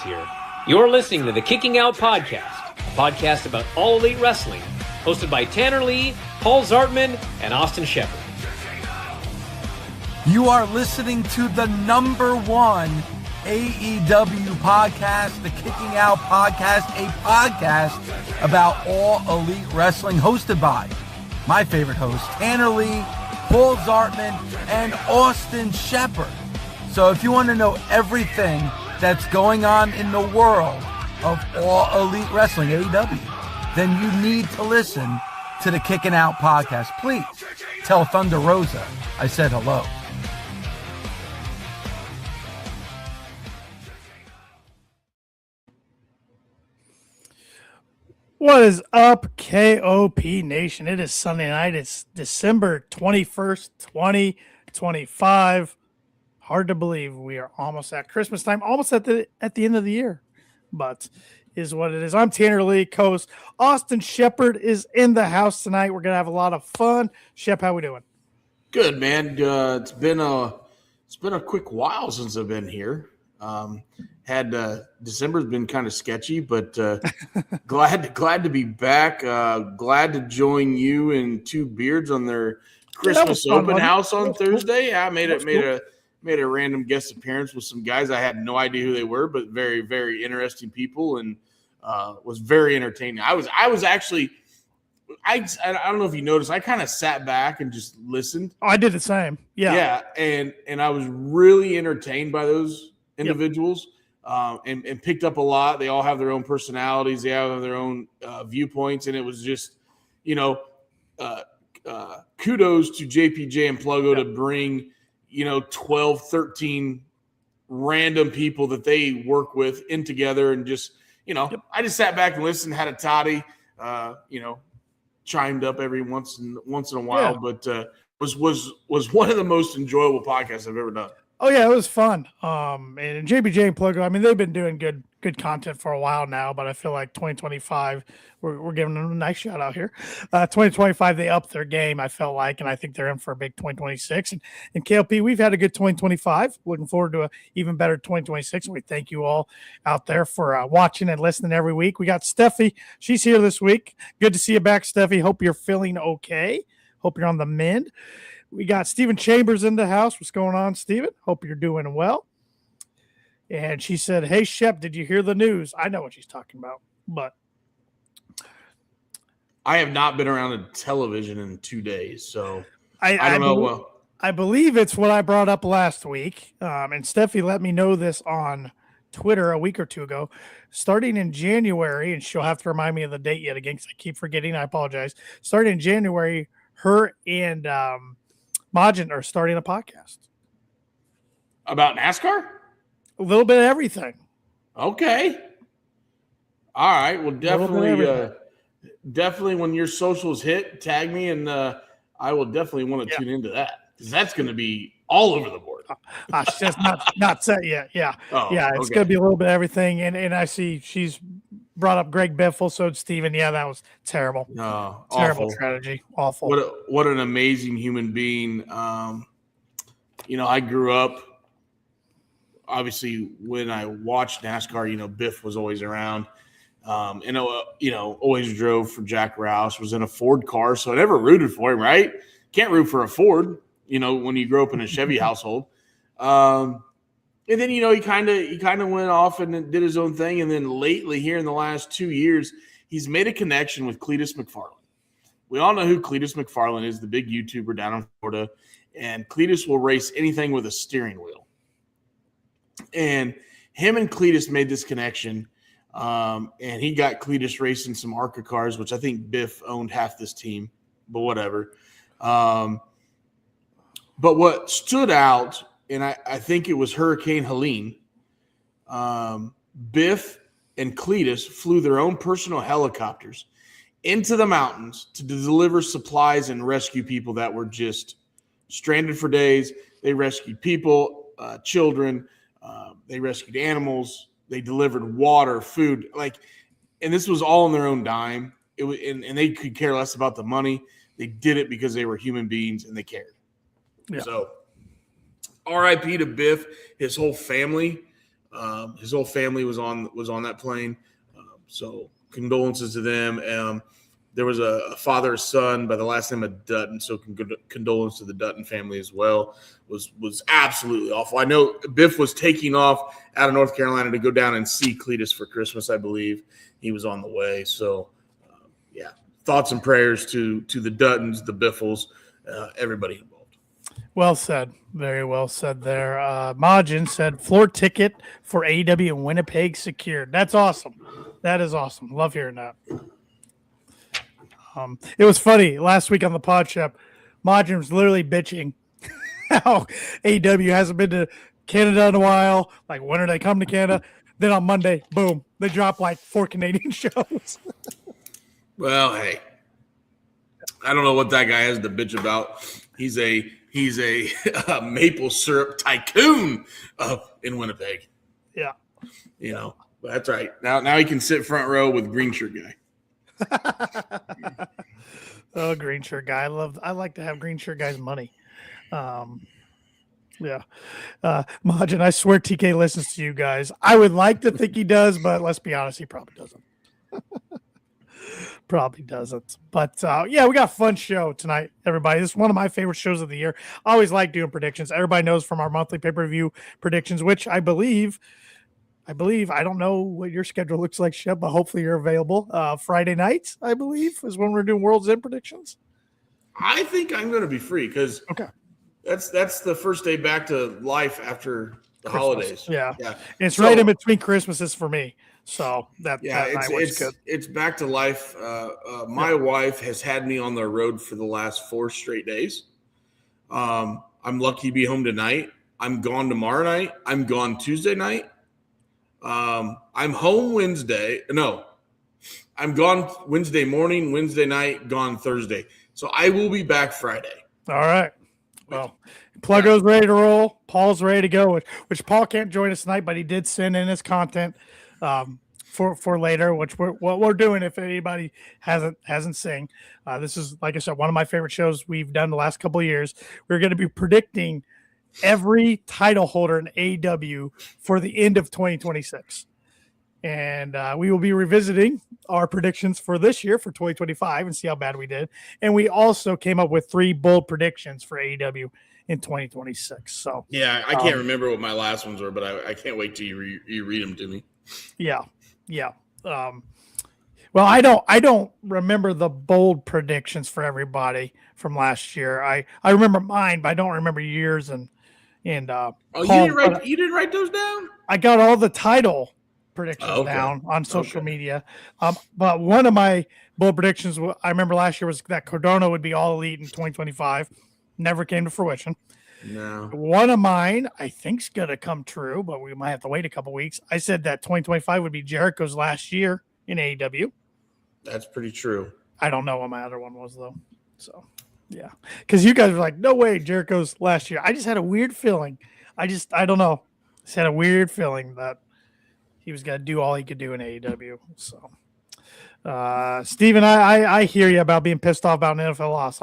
Alvarez here. You're listening to the Kicking Out Podcast, a podcast about All Elite Wrestling, hosted by Tanner Lee, Paul Zartman, and Austin Shepard. You are listening to the #1 AEW podcast, the Kicking Out Podcast, a podcast about All Elite Wrestling, hosted by my favorite hosts, Tanner Lee, Paul Zartman, and Austin Shepard. So if you want to know everything that's going on in the world of All Elite Wrestling, AEW, then you need to listen to the Kicking Out Podcast. Please tell Thunder Rosa I said hello. What is up, KOP Nation? It is Sunday night. It's December 21st, 2025. Hard to believe we are almost at Christmas time, almost at the end of the year, but is what it is. I'm Tanner Lee, co-host. Austin Shepard is in the house tonight. We're gonna have a lot of fun. Shep, how we doing? Good, man. It's been a quick while since I've been here. December's been kind of sketchy, but glad to be back. Glad to join you and Two Beards on their Christmas open house on Thursday. Yeah, I made a random guest appearance with some guys. I had no idea who they were, but very, very interesting people, and was very entertaining. I don't know if you noticed, I kind of sat back and just listened. Oh, I did the same. Yeah. And I was really entertained by those individuals. Yep. And picked up a lot. They all have their own personalities. They have their own viewpoints, and it was just, kudos to JPJ and Pluggo to bring 12, 13 random people that they work with in together, and just, I just sat back and listened, had a toddy, chimed up every once in a while, but was one of the most enjoyable podcasts I've ever done. Oh yeah, it was fun. And JBJ and Pluggo, I mean, they've been doing good content for a while now, but I feel like 2025, we're giving them a nice shout out here. 2025, they upped their game, I felt like, and I think they're in for a big 2026. And KLP, we've had a good 2025. Looking forward to an even better 2026. And we thank you all out there for watching and listening every week. We got Steffi. She's here this week. Good to see you back, Steffi. Hope you're feeling okay. Hope you're on the mend. We got Steven Chambers in the house. What's going on, Steven? Hope you're doing well. And she said, hey, Shep, did you hear the news? I know what she's talking about, but I have not been around a television in 2 days, so I don't know. I believe it's what I brought up last week. And Steffi let me know this on Twitter a week or two ago. Starting in January, and she'll have to remind me of the date yet again because I keep forgetting. I apologize. Starting in January, her and Majin are starting a podcast. About NASCAR? A little bit of everything. Okay. All right. Well, definitely when your socials hit, tag me, and I will definitely want to tune into that, because that's going to be all over the board. It's just not set yet. Yeah. It's going to be a little bit of everything. And I see she's brought up Greg Biffle, so Steven. Yeah, that was terrible. No, terrible awful. Strategy. Awful. What an amazing human being. I grew up, obviously, when I watched NASCAR, Biff was always around. Always drove for Jack Roush, was in a Ford car, so I never rooted for him, right? Can't root for a Ford, when you grow up in a Chevy household. And then, he kind of went off and did his own thing. And then lately, here in the last 2 years, he's made a connection with Cletus McFarland. We all know who Cletus McFarland is, the big YouTuber down in Florida. And Cletus will race anything with a steering wheel. And him and Cletus made this connection. And he got Cletus racing some ARCA cars, which I think Biff owned half this team, but whatever. But what stood out, and I think it was Hurricane Helene, Biff and Cletus flew their own personal helicopters into the mountains to deliver supplies and rescue people that were just stranded for days. They rescued people, children. They rescued animals. They delivered water, food. And this was all on their own dime. It was, and they could care less about the money. They did it because they were human beings and they cared. Yeah. So, R.I.P. to Biff, his whole family. His whole family was on that plane. So condolences to them. There was a father-son by the last name of Dutton, so condolences to the Dutton family as well. Was absolutely awful. I know Biff was taking off out of North Carolina to go down and see Cletus for Christmas, I believe. He was on the way. So, thoughts and prayers to the Duttons, the Biffles, everybody involved. Well said. Very well said there. Majin said, floor ticket for AEW in Winnipeg secured. That's awesome. That is awesome. Love hearing that. It was funny. Last week on the pod, Shep, Majin was literally bitching how AEW hasn't been to Canada in a while. Like, when are they coming to Canada? Then on Monday, boom, they drop like 4 Canadian shows. Well, hey, I don't know what that guy has to bitch about. He's a maple syrup tycoon in Winnipeg. Yeah. But that's right. Now he can sit front row with green shirt guy. Oh, green shirt guy. I like to have green shirt guy's money. Yeah. Majin, I swear TK listens to you guys. I would like to think he does, but let's be honest, he probably doesn't. Probably doesn't. But we got a fun show tonight, everybody. This is one of my favorite shows of the year. I always like doing predictions. Everybody knows from our monthly pay-per-view predictions, which I believe, I don't know what your schedule looks like, Shep, but hopefully you're available. Friday nights, I believe, is when we're doing World's End predictions. I think I'm going to be free because that's the first day back to life after the holidays. Yeah. It's right in between Christmases for me. So it's back to life. My wife has had me on the road for the last 4 straight days. I'm lucky to be home tonight. I'm gone tomorrow night. I'm gone Tuesday night. I'm home Wednesday. No, I'm gone Wednesday morning, Wednesday night, gone Thursday. So I will be back Friday. All right. Well, Pluggo's ready to roll. Paul's ready to go, which Paul can't join us tonight, but he did send in his content for later, which what we're doing if anybody hasn't seen. This is, like I said, one of my favorite shows we've done the last couple of years. We're going to be predicting every title holder in AEW for the end of 2026. And we will be revisiting our predictions for this year for 2025 and see how bad we did. And we also came up with 3 bold predictions for AEW in 2026. So yeah, I can't remember what my last ones were, but I can't wait till you read them to me. Yeah. Well, I don't remember the bold predictions for everybody from last year. I remember mine, but I don't remember yours and you didn't write those down? I got all the title predictions down on social media. But one of my bold predictions I remember last year was that Cardona would be all elite in 2025. Never came to fruition. No. One of mine I think's gonna come true, but we might have to wait a couple weeks. I said that 2025 would be Jericho's last year in AEW. That's pretty true. I don't know what my other one was though. So yeah, because you guys were like, no way, Jericho's last year. I just had a weird feeling. I don't know. Just had a weird feeling that he was gonna do all he could do in AEW. So, Steven, I hear you about being pissed off about an NFL loss.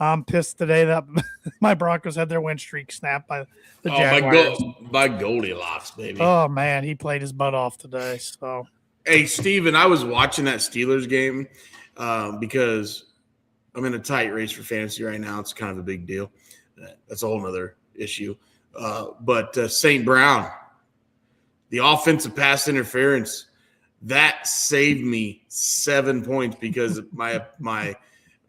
I'm pissed today that my Broncos had their win streak snapped by the Jaguars. By Goldilocks, baby. Oh man, he played his butt off today. So, hey, Steven, I was watching that Steelers game because I'm in a tight race for fantasy right now. It's kind of a big deal. That's a whole other issue. But St. Brown, the offensive pass interference, that saved me 7 points because my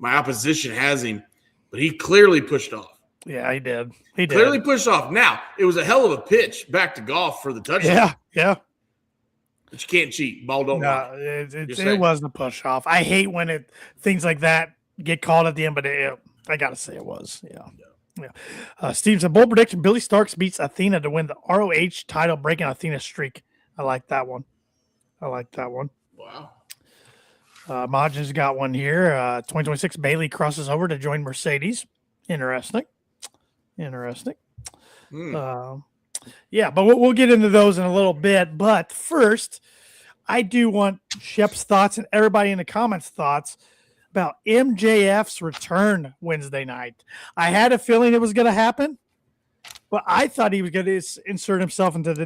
opposition has him, but he clearly pushed off. Yeah, he did. Clearly pushed off. Now, it was a hell of a pitch back to golf for the touchdown. Yeah. But you can't cheat. Ball don't lie. It wasn't a push off. I hate when things like that get called at the end, but I got to say it was. Yeah. Steve said, bold prediction, Billy Starks beats Athena to win the ROH title, breaking Athena's streak. I like that one. Wow. Majin's got one here. 2026, Bailey crosses over to join Mercedes. Interesting. Yeah, but we'll get into those in a little bit. But first, I do want Shep's thoughts and everybody in the comments' thoughts about MJF's return Wednesday night. I had a feeling it was going to happen. But I thought he was going to insert himself into the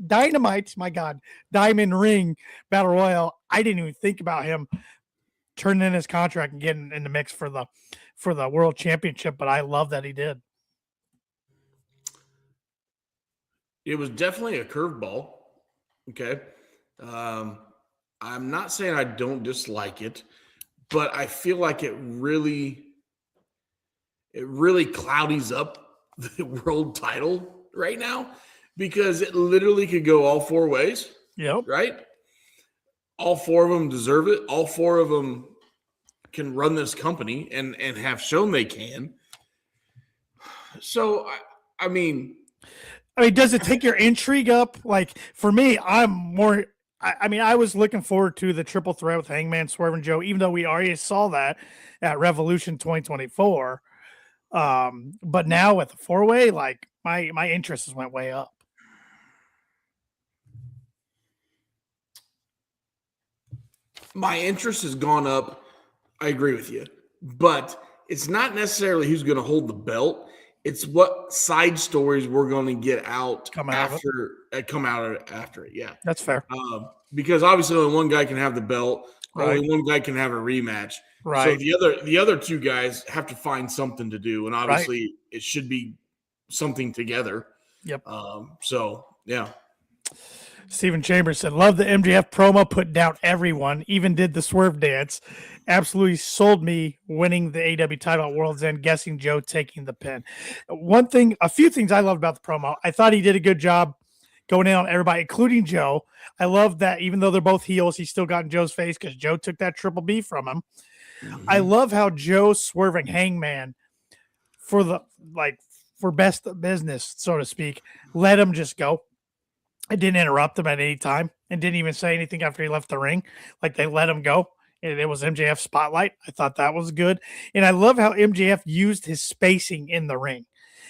Dynamite, my God, Diamond Ring Battle Royal. I didn't even think about him turning in his contract and getting in the mix for the World Championship, but I love that he did. It was definitely a curveball. Okay. I'm not saying I don't dislike it, but I feel like it really cloudies up the world title right now because it literally could go all four ways. Yep. Right? All four of them deserve it. All four of them can run this company and have shown they can. So, I mean, does it take your intrigue up? Like, for me, I'm more – I was looking forward to the triple threat with Hangman, Swerve, and Joe, even though we already saw that at Revolution 2024. But now with the four-way, like, my interest has went way up. My interest has gone up. I agree with you. But it's not necessarily who's going to hold the belt. It's what side stories we're going to get out after it. Yeah, that's fair. Because obviously only one guy can have the belt. Right. Only one guy can have a rematch. Right. So the other two guys have to find something to do, and obviously it should be something together. Yep. So yeah. Stephen Chambers said, "Love the MJF promo, put down everyone, even did the swerve dance. Absolutely sold me winning the AEW title at World's End, guessing Joe taking the pin." A few things I loved about the promo. I thought he did a good job going in on everybody, including Joe. I love that even though they're both heels, he still got in Joe's face because Joe took that Triple B from him. Mm-hmm. I love how Joe swerving Hangman for best of business, so to speak, let him just go. I didn't interrupt him at any time and didn't even say anything after he left the ring. Like, they let him go. And it was MJF spotlight. I thought that was good. And I love how MJF used his spacing in the ring.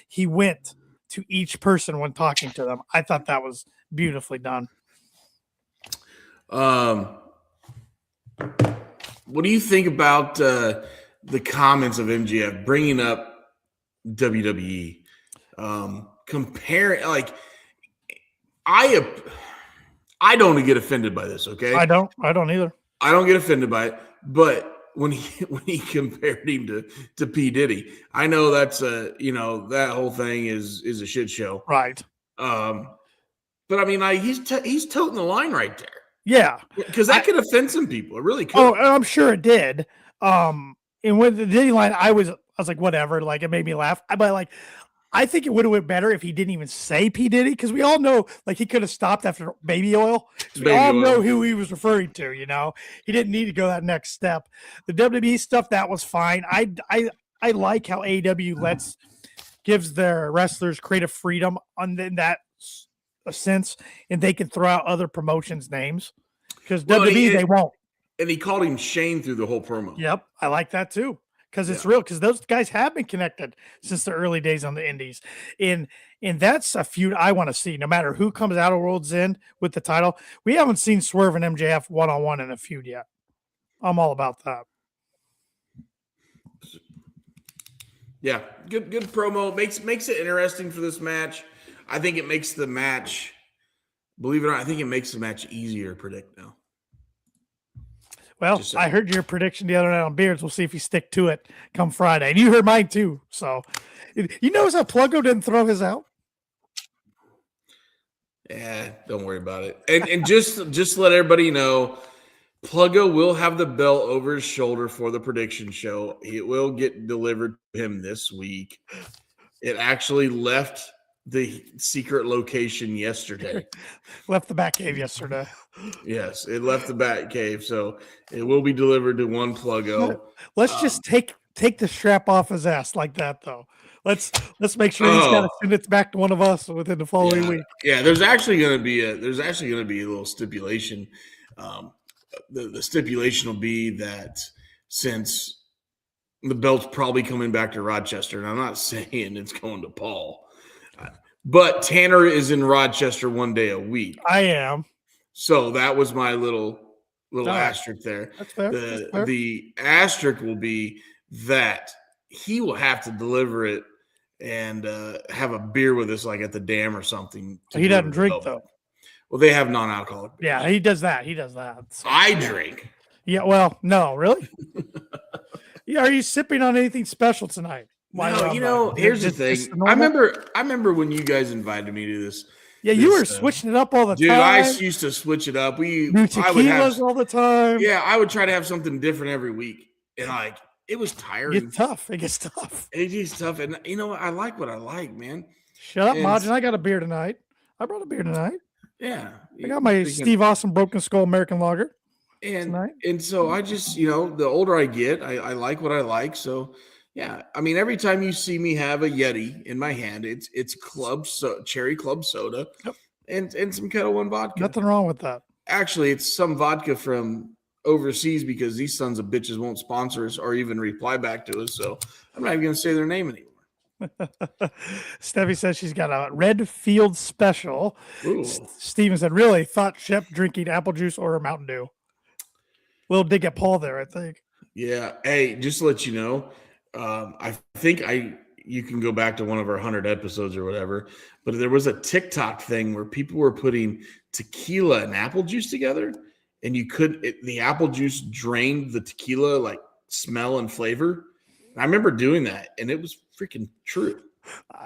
He went to each person when talking to them. I thought that was beautifully done. What do you think about the comments of MJF bringing up WWE? Comparing, like, I don't get offended by this, okay? I don't either. I don't get offended by it, but when he compared him to P. Diddy, I know that's that whole thing is a shit show, right? But I mean, he's toting the line right there, yeah, because that could offend some people. It really could. Oh, I'm sure it did. And with the Diddy line, I was like, whatever. Like, it made me laugh. But I think it would have went better if he didn't even say P. Diddy, because we all know, like, he could have stopped after baby oil. We all know who he was referring to, He didn't need to go that next step. The WWE stuff, that was fine. I like how AEW gives their wrestlers creative freedom in that sense, and they can throw out other promotions' names, because WWE, they won't. And he called him Shane through the whole promo. Yep, I like that too. Because it's real, because those guys have been connected since the early days on the indies. And that's a feud I want to see, no matter who comes out of World's End with the title. We haven't seen Swerve and MJF one-on-one in a feud yet. I'm all about that. Yeah, good promo. Makes it interesting for this match. I think it makes the match, believe it or not, I think it makes the match easier to predict now. Well, I heard your prediction the other night on Beards. We'll see if you stick to it come Friday. And you heard mine too. So, you notice how Pluggo didn't throw his out? Yeah, don't worry about it. And just let everybody know, Pluggo will have the belt over his shoulder for the prediction show. It will get delivered to him this week. It actually left the secret location yesterday. Left the Batcave yesterday. Yes, it left the Batcave, so it will be delivered to one Pluggo. Let's just take the strap off his ass like that, though. Let's make sure he's got to send it back to one of us within the following week. Yeah, there's actually going to be a little stipulation. The stipulation will be that since the belt's probably coming back to Rochester, and I'm not saying it's going to Paul. But Tanner is in Rochester one day a week. I am. So that was my little asterisk there. That's fair. The asterisk will be that he will have to deliver it and have a beer with us, like at the dam or something. He doesn't drink though. Well, they have non-alcoholic beer. Yeah, he does that. So. I drink. Yeah, well, no, really? Yeah, are you sipping on anything special tonight? No, here's the thing. I remember when you guys invited me to this. Yeah, you were switching it up all the time. Dude, I used to switch it up. New tequilas all the time. Yeah, I would try to have something different every week. And it was tiring. It gets tough. It gets tough. And you know what? I like what I like, man. Shut up, Margin. I got a beer tonight. I brought a beer tonight. Yeah. I got my Steve Austin Broken Skull American Lager. And so I just, the older I get, I like what I like. So yeah, I mean, every time you see me have a Yeti in my hand, it's cherry club soda and some Kettle One vodka. Nothing wrong with that. Actually, it's some vodka from overseas because these sons of bitches won't sponsor us or even reply back to us. So I'm not even going to say their name anymore. Steffi says she's got a Redfield special. Steven said, really thought Shep drinking apple juice or a Mountain Dew. Little dig at Paul there, I think. Yeah. Hey, just to let you know, I think you can go back to one of our 100 episodes or whatever, but there was a TikTok thing where people were putting tequila and apple juice together, and the apple juice drained the tequila like smell and flavor. I remember doing that, and it was freaking true.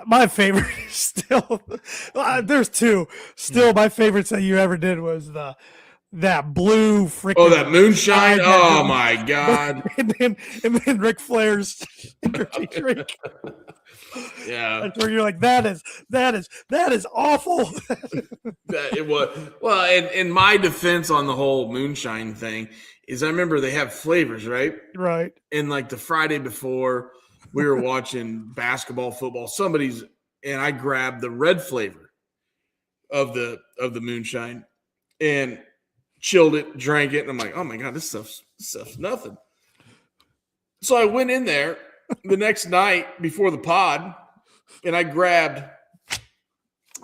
My favorite is still there's two. Still, my favorites that you ever did was that blue freaking that moonshine. Oh my god! and then Ric Flair's energy drink. Yeah, that's where you're like, that is awful. It was. Well, and in my defense on the whole moonshine thing is, I remember they have flavors, right? Right. And like the Friday before, we were watching basketball, football. And I grabbed the red flavor of the moonshine and chilled it, drank it, and I'm like, oh my god, this stuff's nothing. So I went in there the next night before the pod, and I grabbed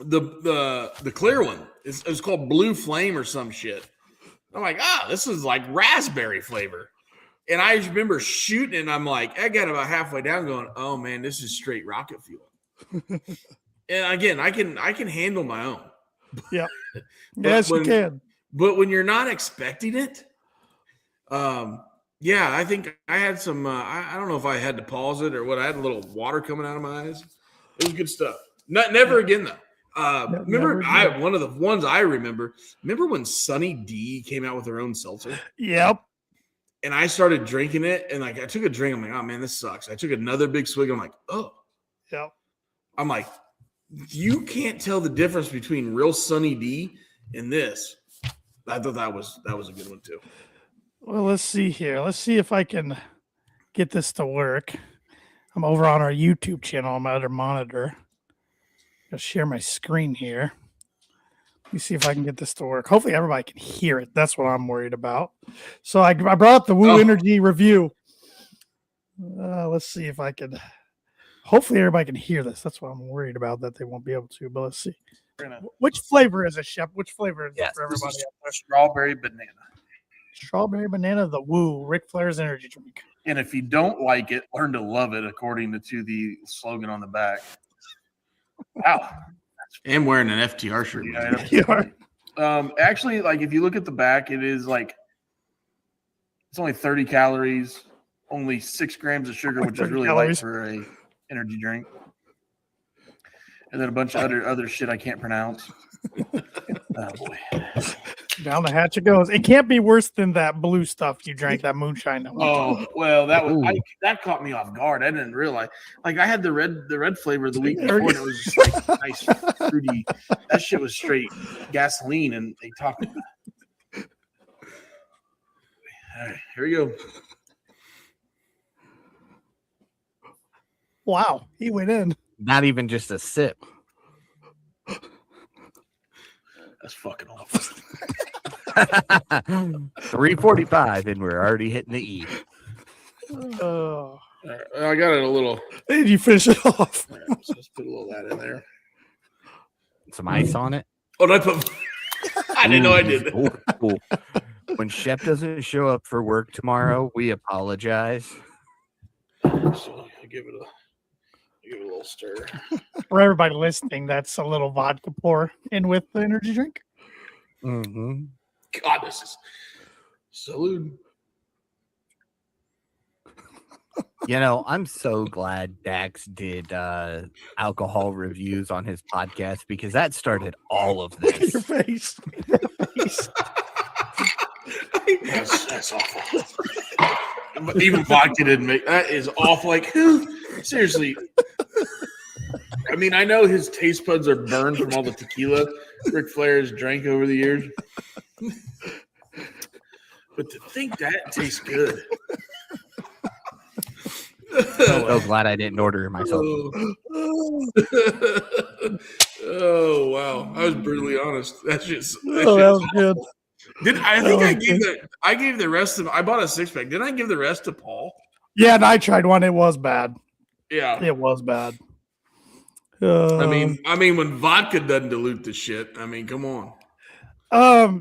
the clear one. It was called Blue Flame or some shit. I'm like, this is like raspberry flavor. And I remember shooting, and I'm like, I got about halfway down going, oh man, this is straight rocket fuel. And again, I can handle my own. Yeah. Yes, you can. But when you're not expecting it, I think I had some, I don't know if I had to pause it or what. I had a little water coming out of my eyes. It was good stuff. Never again, though. One of the ones I remember when Sunny D came out with her own seltzer? Yep. And I started drinking it, and like I took a drink. I'm like, oh man, this sucks. I took another big swig. I'm like, oh. Yep. I'm like, you can't tell the difference between real Sunny D and this. I thought that was a good one too. Well, let's see here. Let's see if I can get this to work. I'm over on our YouTube channel on my other monitor. I'll share my screen here. Let me see if I can get this to work. Hopefully everybody can hear it. That's what I'm worried about. So I brought up the Woo Energy review. Let's see if I can. Hopefully everybody can hear this. That's what I'm worried about, that they won't be able to. But let's see. Which flavor is it, Shep? Which flavor is it for everybody? Strawberry banana. Strawberry banana, the Woo, Ric Flair's energy drink. And if you don't like it, learn to love it, according to the slogan on the back. Wow. And wearing an FTR shirt. Yeah. Actually, like if you look at the back, it is like it's only 30 calories, only 6 grams of sugar, which is really light for a energy drink. And then a bunch of other shit I can't pronounce. Oh boy. Down the hatch it goes. It can't be worse than that blue stuff you drank, that moonshine. Oh, well, that caught me off guard. I didn't realize. Like I had the red flavor the week before, and it was just like nice fruity. That shit was straight gasoline, and they talked about it. All right, here we go. Wow, he went in. Not even just a sip. That's fucking awful. 3:45, and we're already hitting the E. Oh. I got it a little. Did you finish it off? Right, so let's put a little of that in there. Some ice on it. Oh, did I put? I didn't know I did. Ooh. When Shep doesn't show up for work tomorrow, we apologize. So I give it Give it a little stir. For everybody listening, that's a little vodka pour in with the energy drink. Mm-hmm. God, this is salute. You know, I'm so glad Dax did alcohol reviews on his podcast because that started all of Look at this. your face. That face. That's awful. Even vodka didn't make that is awful. Like, who? Seriously. I mean, I know his taste buds are burned from all the tequila Ric Flair has drank over the years. But to think that tastes good. So glad I didn't order myself. Oh wow! I was brutally honest. That's just That was good. I gave the rest of. I bought a 6-pack. Didn't I give the rest to Paul? Yeah, and I tried one. It was bad. Yeah, It was bad. I mean, when vodka doesn't dilute the shit. I mean, come on.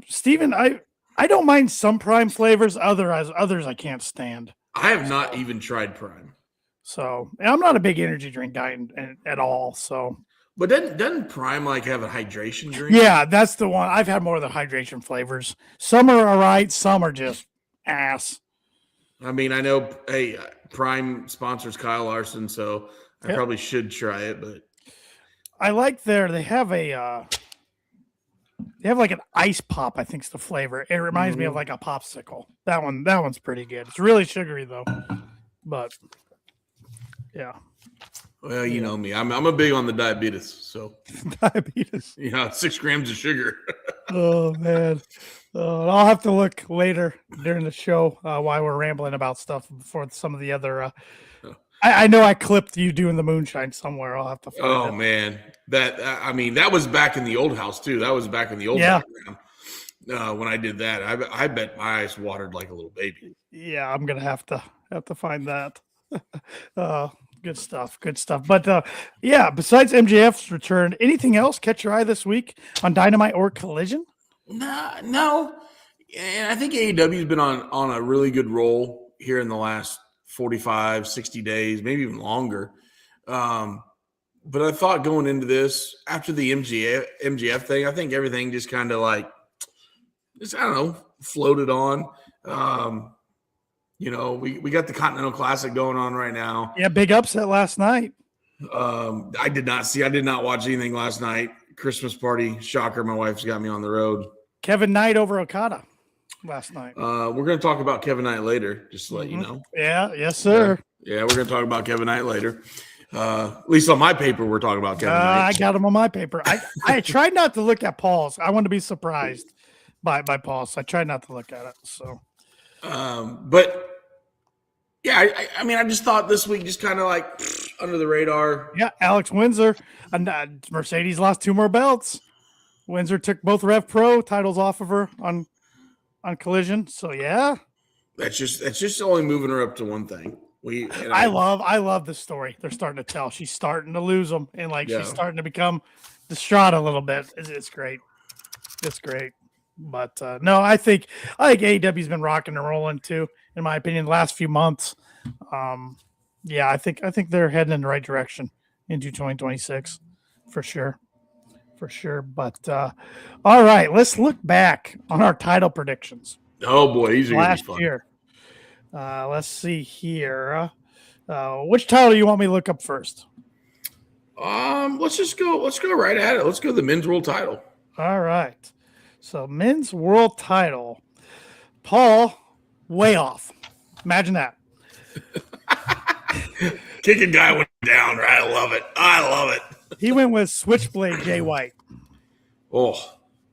Steven, I don't mind some Prime flavors. Others I can't stand. I have not even tried Prime. So and I'm not a big energy drink guy at all. So, But doesn't Prime like have a hydration drink? yeah, that's the one. I've had more of the hydration flavors. Some are all right. Some are just ass. I mean, I know. Hey, Prime sponsors Kyle Larson, so I probably should try it. But I like they have like an ice pop. I think's the flavor. It reminds me of like a popsicle. That one's pretty good. It's really sugary though, but yeah. Well, you know me. I'm a big on the diabetes. So Diabetes. 6 grams of sugar. Oh man. I'll have to look later during the show while we're rambling about stuff before some of the other. I know I clipped you doing the moonshine somewhere. I'll have to find it. Man, that was back in the old house too. That was back in the old background. When I did that, I bet my eyes watered like a little baby. Yeah, I'm gonna have to find that. Good stuff. But yeah, besides MJF's return, anything else catch your eye this week on Dynamite or Collision? No. And I think AEW's been on a really good roll here in the last 45, 60 days, maybe even longer. But I thought going into this, after the MJF thing, I think everything just kind of like, floated on. We got the Continental Classic going on right now. Yeah, big upset last night. I did not watch anything last night. Christmas party, shocker. My wife's got me on the road. Kevin Knight over Okada last night. We're going to talk about Kevin Knight later, just to let you know. Yeah, yes, sir. Yeah, we're going to talk about Kevin Knight later. At least on my paper, we're talking about Kevin Knight. I got him on my paper. I tried not to look at Paul's. I want to be surprised by Paul's. I tried not to look at it. So, but yeah, I mean, I just thought this week just kind of like under the radar. Yeah, Alex Windsor and Mercedes lost 2 more belts. Windsor took both Rev Pro titles off of her on Collision. So yeah, that's just only moving her up to one thing. I love the story they're starting to tell. She's starting to lose them, and she's starting to become distraught a little bit. It's great. It's great. But no, I think AEW's been rocking and rolling too, in my opinion, the last few months. Yeah, I think they're heading in the right direction into 2026 for sure. But all right, let's look back on our title predictions. Oh boy, these are last gonna be fun. year. Let's see here. Which title do you want me to look up first? Let's go right at it. Let's go the men's world title. All right. So men's world title. Paul, way off. Imagine that. Kicking guy went down, right? I love it. He went with Switchblade Jay White. Oh,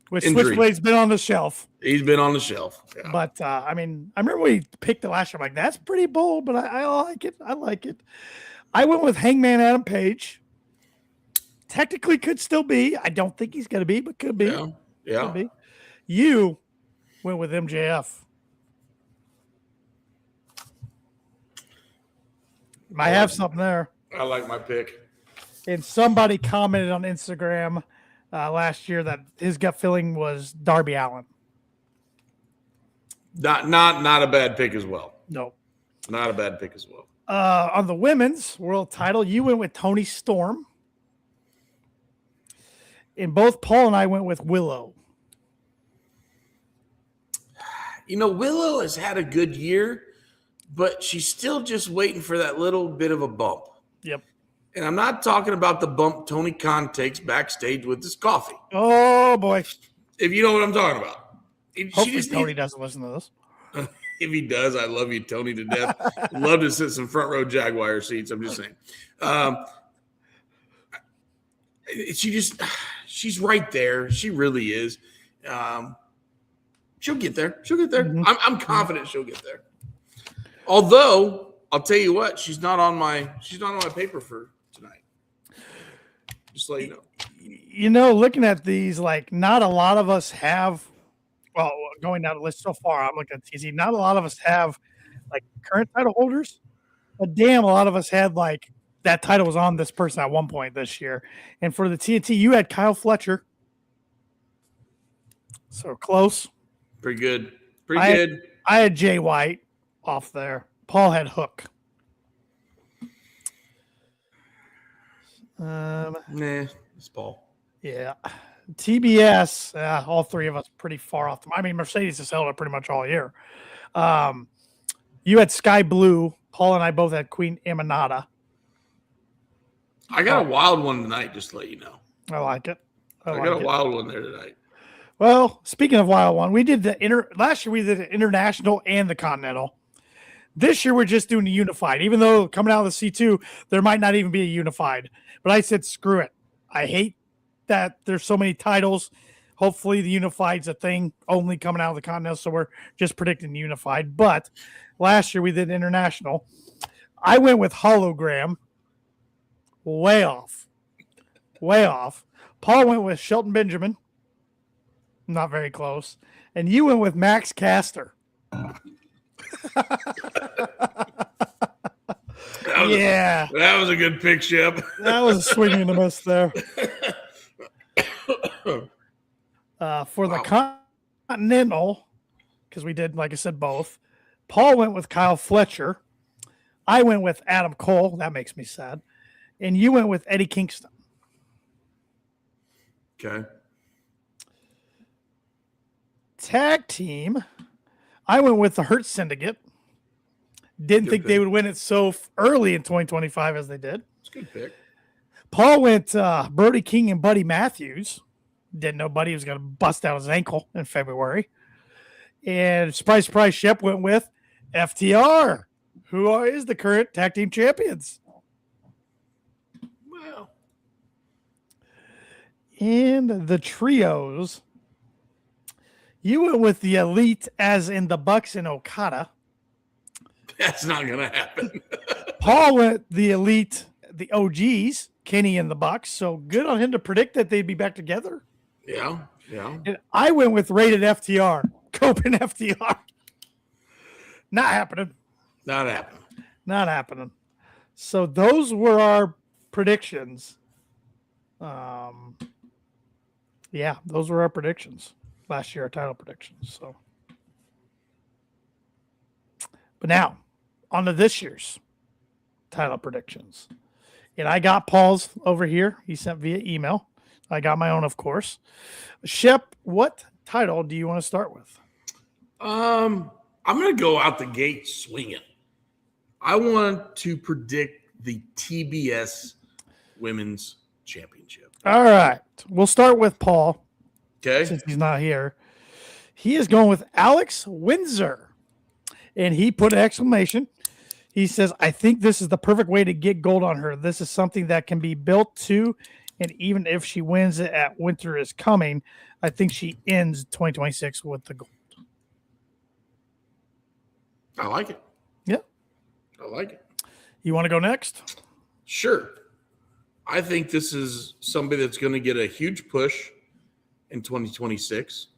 which injury. Switchblade's been on the shelf. He's been on the shelf. Yeah. But I mean, I remember when he picked it last year. I'm like, that's pretty bold, but I like it. I like it. I went with Hangman Adam Page. Technically could still be. I don't think he's going to be, but could be. Yeah. Could be. You went with MJF. Might have something there. I like my pick. And somebody commented on Instagram last year that his gut feeling was Darby Allin. Not a bad pick as well. No. Not a bad pick as well. On the women's world title, you went with Toni Storm. And both Paul and I went with Willow. Willow has had a good year, but she's still just waiting for that little bit of a bump. Yep. And I'm not talking about the bump Tony Khan takes backstage with his coffee. Oh, boy. If you know what I'm talking about. Hopefully Tony doesn't listen to this. If he does, I love you, Tony, to death. Love to sit some front row Jaguar seats. I'm just saying. She's right there. She really is. She'll get there. Mm-hmm. I'm confident she'll get there. Although I'll tell you what, she's not on my paper for tonight. Just so you know. Looking at these, like, not a lot of us have. Well, going down the list so far, I'm looking at TZ. Not a lot of us have like current title holders, but damn, a lot of us had like that title was on this person at one point this year. And for the TNT, you had Kyle Fletcher. So close. Pretty good. Good. I had Jay White off there. Paul had Hook. Nah, it's Paul. Yeah. TBS, all three of us pretty far off. I mean, Mercedes has held it pretty much all year. You had Sky Blue. Paul and I both had Queen Emanata. I got a wild one tonight, just to let you know. I like it. I got a wild one there tonight. Well, speaking of wild one, we did last year we did the international and the continental. This year we're just doing the unified. Even though coming out of the C2, there might not even be a unified. But I said, screw it. I hate that there's so many titles. Hopefully the unified's a thing only coming out of the continental, so we're just predicting unified. But last year we did international. I went with hologram. Way off. Paul went with Shelton Benjamin. Not very close. And you went with Max Caster. That was a good pick, Shep. That was a swing and a miss there. For the continental, because we did, like I said, both. Paul went with Kyle Fletcher. I went with Adam Cole. That makes me sad. And you went with Eddie Kingston. Okay. Tag team. I went with the Hurt Syndicate. Didn't think they would win it so early in 2025 as they did. It's a good pick. Paul went Brody King and Buddy Matthews. Didn't know Buddy was going to bust out his ankle in February. And surprise, Shep went with FTR, who is the current tag team champions. Wow. And the trios. You went with the Elite, as in the Bucks and Okada. That's not going to happen. Paul went the Elite, the OGs, Kenny and the Bucks. So good on him to predict that they'd be back together. Yeah. And I went with rated FTR, Cope and FTR. Not happening. Not happening. So those were our predictions. Those were our predictions. Last year, our title predictions. So, but now, on to this year's title predictions. And I got Paul's over here. He sent via email. I got my own, of course. Shep, what title do you want to start with? I'm going to go out the gate swinging. I want to predict the TBS Women's Championship. All right. We'll start with Paul. Okay. Since he's not here. He is going with Alex Windsor. And he put an exclamation. He says, I think this is the perfect way to get gold on her. This is something that can be built to. And even if she wins it at Winter is Coming, I think she ends 2026 with the gold. I like it. Yeah. I like it. You want to go next? Sure. I think this is somebody that's going to get a huge push in 2026.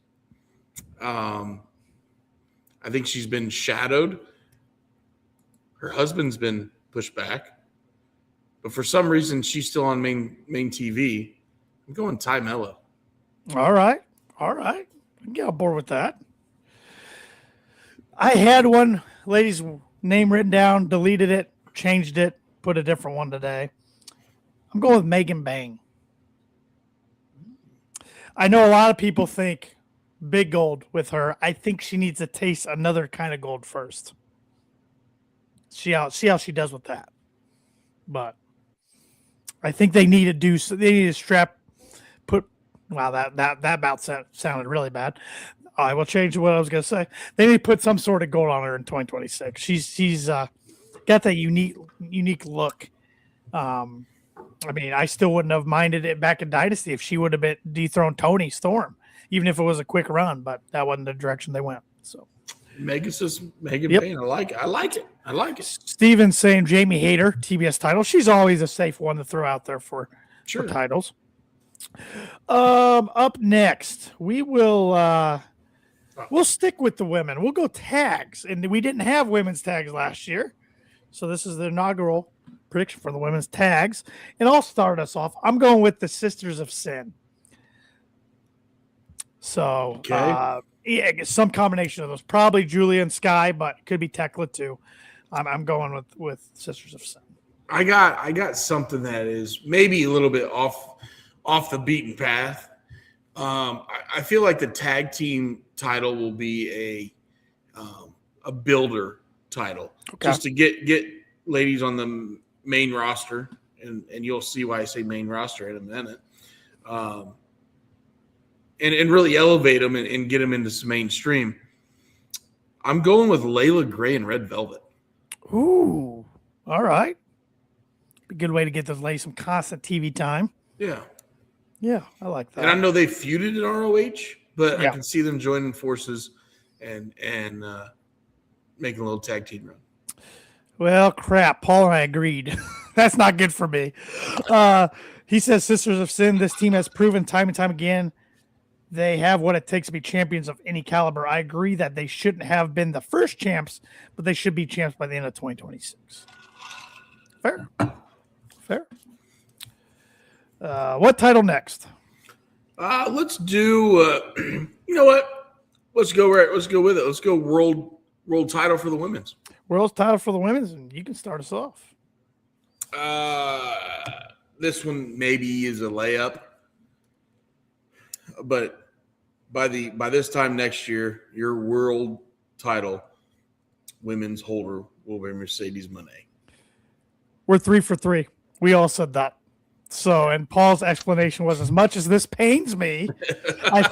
I think she's been shadowed. Her husband's been pushed back. But for some reason, she's still on main TV. I'm going Ty Mello. All right. I can get on board with that. I had one lady's name written down, deleted it, changed it, put a different one today. I'm going with Megan Bang. I know a lot of people think big gold with her. I think she needs to taste another kind of gold first. See how she does with that. But I think they need to do so. They need to strap. Wow, that about sounded really bad. I will change what I was going to say. They need to put some sort of gold on her in 2026. She's got that unique look. I mean, I still wouldn't have minded it back in Dynasty if she would have been dethroned Tony Storm, even if it was a quick run, but that wasn't the direction they went. So Megan Payne, I like it. Steven's saying Jamie Hayter, TBS title. She's always a safe one to throw out there for titles. Up next, we will we'll stick with the women. We'll go tags, and we didn't have women's tags last year, so this is the inaugural prediction for the women's tags. And I'll start us off. I'm going with the Sisters of Sin. So, some combination of those. Probably Julia and Sky, but it could be Tekla too. I'm going with Sisters of Sin. I got something that is maybe a little bit off the beaten path. I feel like the tag team title will be a builder title, just to get ladies on the main roster, and you'll see why I say main roster in a minute. And really elevate them and get them into some mainstream. I'm going with Layla Gray and Red Velvet. Ooh, all right. A good way to get those ladies some constant TV time. Yeah, I like that. And I know they feuded in ROH, but I can see them joining forces and making a little tag team run. Well, crap. Paul and I agreed. That's not good for me. He says Sisters of Sin, this team has proven time and time again they have what it takes to be champions of any caliber. I agree that they shouldn't have been the first champs, but they should be champs by the end of 2026. Fair. What title next? Let's do. You know what? Let's go with it. Let's go world title for the women's. World title for the women's, and you can start us off. This one maybe is a layup, but by this time next year, your world title women's holder will be Mercedes Moné. We're 3 for 3. We all said that. So, and Paul's explanation was, as much as this pains me, I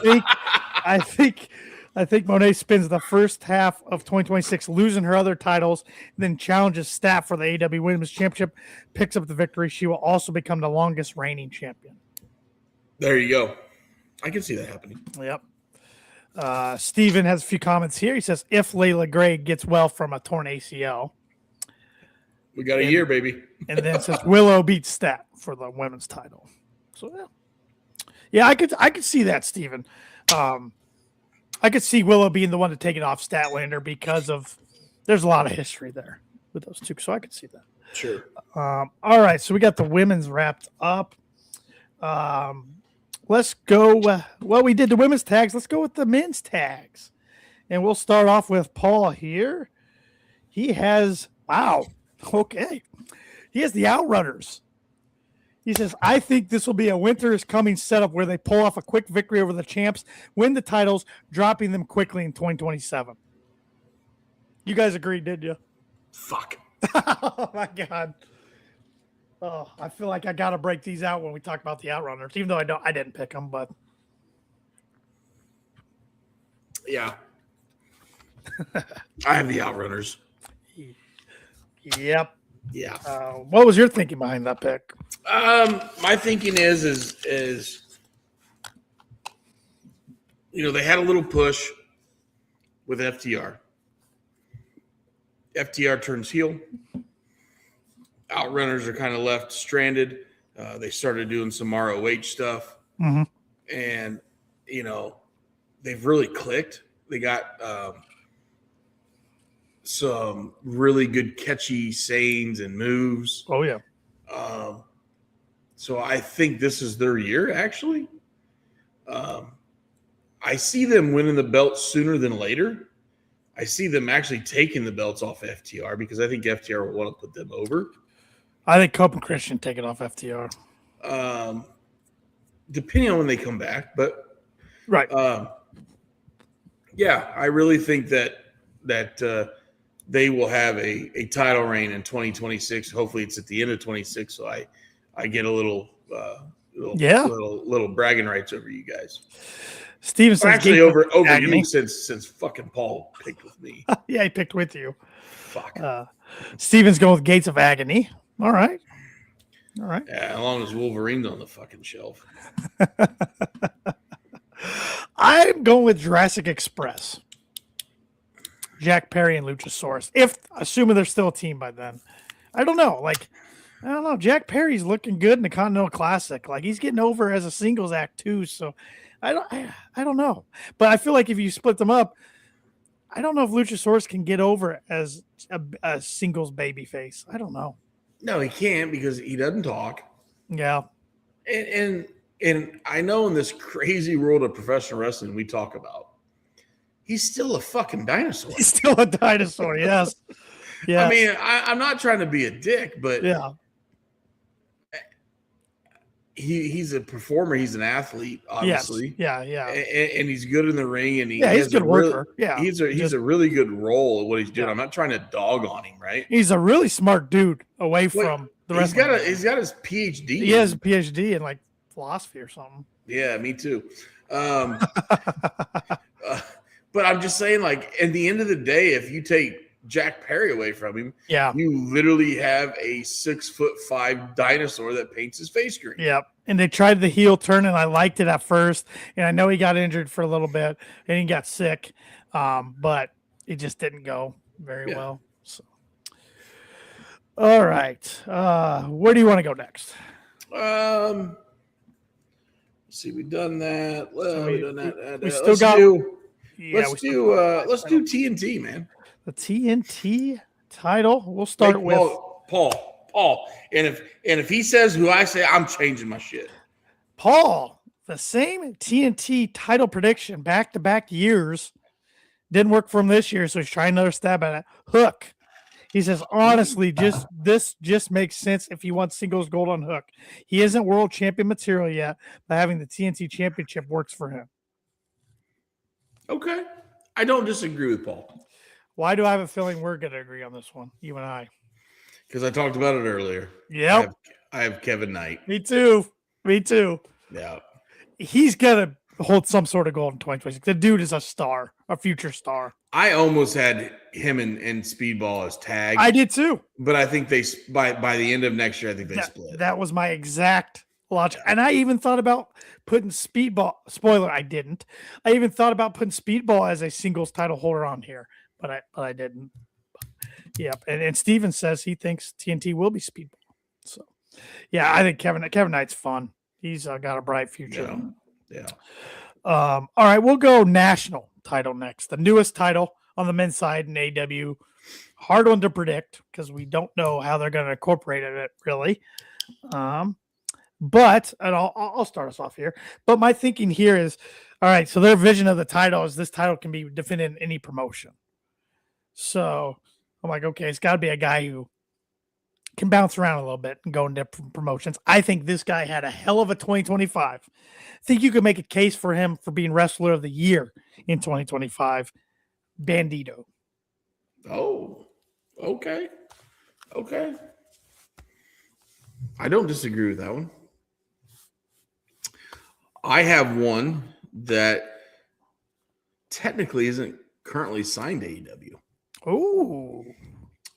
think Moné spends the first half of 2026 losing her other titles, then challenges Staff for the AEW Women's Championship, picks up the victory. She will also become the longest reigning champion. There you go. I can see that happening. Yep. Steven has a few comments here. He says, if Layla Gray gets well from a torn ACL. We got a year, baby. And then it says Willow beats Stat for the women's title. So yeah, I could see that, Steven. I could see Willow being the one to take it off Statlander because of there's a lot of history there with those two. So I could see that. Sure. All right, so we got the women's wrapped up. Let's go. Well, we did the women's tags. Let's go with the men's tags, and we'll start off with Paul here. He has okay. He has the Outrunners. He says, I think this will be a winter is coming setup where they pull off a quick victory over the champs, win the titles, dropping them quickly in 2027. You guys agreed, did you? Fuck. Oh, my God. Oh, I feel like I got to break these out when we talk about the Outrunners, even though I didn't pick them, but. Yeah. I have the Outrunners. Yep. Yeah. What was your thinking behind that pick? My thinking is they had a little push with FTR. FTR turns heel. Outrunners are kind of left stranded. They started doing some ROH stuff. Mm-hmm. And, they've really clicked. They got some really good catchy sayings and moves. Oh, yeah. So I think this is their year, actually. I see them winning the belt sooner than later. I see them actually taking the belts off FTR because I think FTR will want to put them over. I think Cope and Christian take it off FTR. Depending on when they come back, but right. Yeah, I really think that they will have a title reign in 2026. Hopefully, it's at the end of 26, so I get a little bragging rights over you guys. Steven says actually over you since fucking Paul picked with me. Yeah, he picked with you. Fuck. Steven's going with Gates of Agony. All right. Yeah, as long as Wolverine's on the fucking shelf. I'm going with Jurassic Express. Jack Perry and Luchasaurus. Assuming they're still a team by then. I don't know. Jack Perry's looking good in the Continental Classic. Like, he's getting over as a singles act too. So I don't know. But I feel like if you split them up, I don't know if Luchasaurus can get over as a singles babyface. I don't know. No, he can't because he doesn't talk. Yeah. And I know in this crazy world of professional wrestling we talk about, he's still a fucking dinosaur. He's still a dinosaur, yes. Yeah. I mean, I'm not trying to be a dick, but yeah, he's a performer. He's an athlete, obviously. Yes. Yeah. And he's good in the ring, and he's a good worker. He's a really good role at what he's doing. I'm not trying to dog on him, right? He's a really smart dude away from the rest. He's got his PhD. He has a PhD in like philosophy or something. Yeah, me too. But I'm just saying, like, at the end of the day, if you take Jack Perry away from him, you literally have a 6'5" dinosaur that paints his face green. Yep. And they tried the heel turn, and I liked it at first. And I know he got injured for a little bit, and he got sick, but it just didn't go very well. So, all right, where do you want to go next? Let's see, we've done that. We've done that. We still got. Let's do TNT, man. The TNT title. We'll start with Paul. And if he says who I say, I'm changing my shit. Paul, the same TNT title prediction back-to-back years. Didn't work for him this year, so he's trying another stab at it. Hook. He says, honestly, this makes sense if he wants singles gold on Hook. He isn't world champion material yet, but having the TNT championship works for him. Okay. I don't disagree with Paul. Why do I have a feeling we're going to agree on this one, you and I? Because I talked about it earlier. Yep. I have Kevin Knight. Me too. Yeah. He's going to hold some sort of gold in 2026. The dude is a star, a future star. I almost had him and Speedball as tag. I did too. But I think they by the end of next year, I think they split. That was my exact logic. And I even thought about putting Speedball. Spoiler, I didn't. I even thought about putting Speedball as a singles title holder on here, but I didn't. Yep. And Steven says he thinks TNT will be Speedball. So, yeah, I think Kevin Knight's fun. He's got a bright future. Yeah. All right, we'll go national title next. The newest title on the men's side in AEW. Hard one to predict because we don't know how they're going to incorporate it really. But I'll start us off here. But my thinking here is, all right, so their vision of the title is this title can be defended in any promotion. So I'm like, okay, it's got to be a guy who can bounce around a little bit and go in different promotions. I think this guy had a hell of a 2025. I think you could make a case for him for being Wrestler of the Year in 2025. Bandito. Oh, okay. I don't disagree with that one. I have one that technically isn't currently signed to AEW. Oh.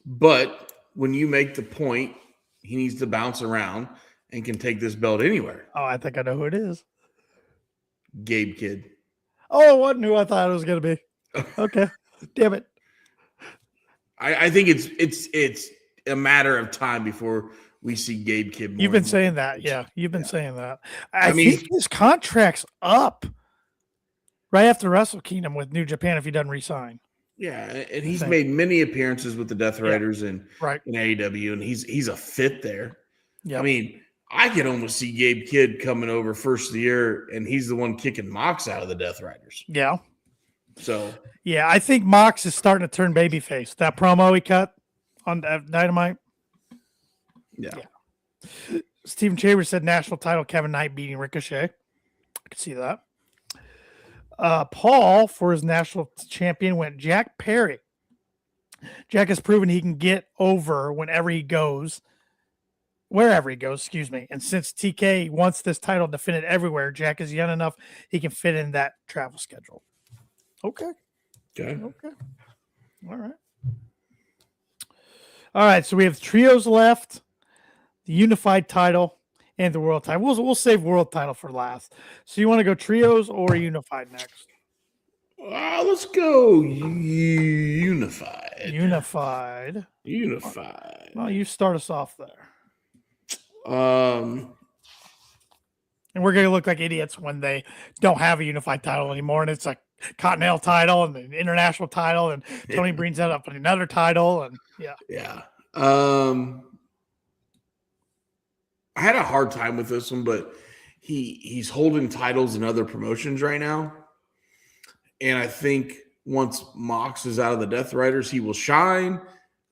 But when you make the point, he needs to bounce around and can take this belt anywhere. Oh, I think I know who it is. Gabe Kidd. Oh, it wasn't who I thought it was going to be. Okay. Damn it. I think it's a matter of time before we see Gabe Kidd. You've been saying that. Yeah. You've been saying that. I mean, think his contract's up right after Wrestle Kingdom with New Japan if he doesn't resign. Yeah, and he's made many appearances with the Death Riders in AEW, and he's a fit there. Yeah, I mean, I could almost see Gabe Kidd coming over first of the year, and he's the one kicking Mox out of the Death Riders. Yeah, So yeah, I think Mox is starting to turn babyface. That promo he cut on Dynamite. yeah. Stephen Chambers said national title, Kevin Knight beating Ricochet. I can see that. Paul, for his national champion, went Jack Perry. Jack has proven he can get over wherever he goes, excuse me. And since TK wants this title defended everywhere, Jack is young enough he can fit in that travel schedule. Okay. All right. So we have trios left, the unified title, and the world title. We'll save world title for last. So you want to go trios or unified next? Let's go unified. Unified. Well, you start us off there. And we're going to look like idiots when they don't have a unified title anymore. And it's a Continental title and an international title. And Tony brings that up in another title. And yeah. I had a hard time with this one, but he's holding titles in other promotions right now. And I think once Mox is out of the Death Riders, he will shine.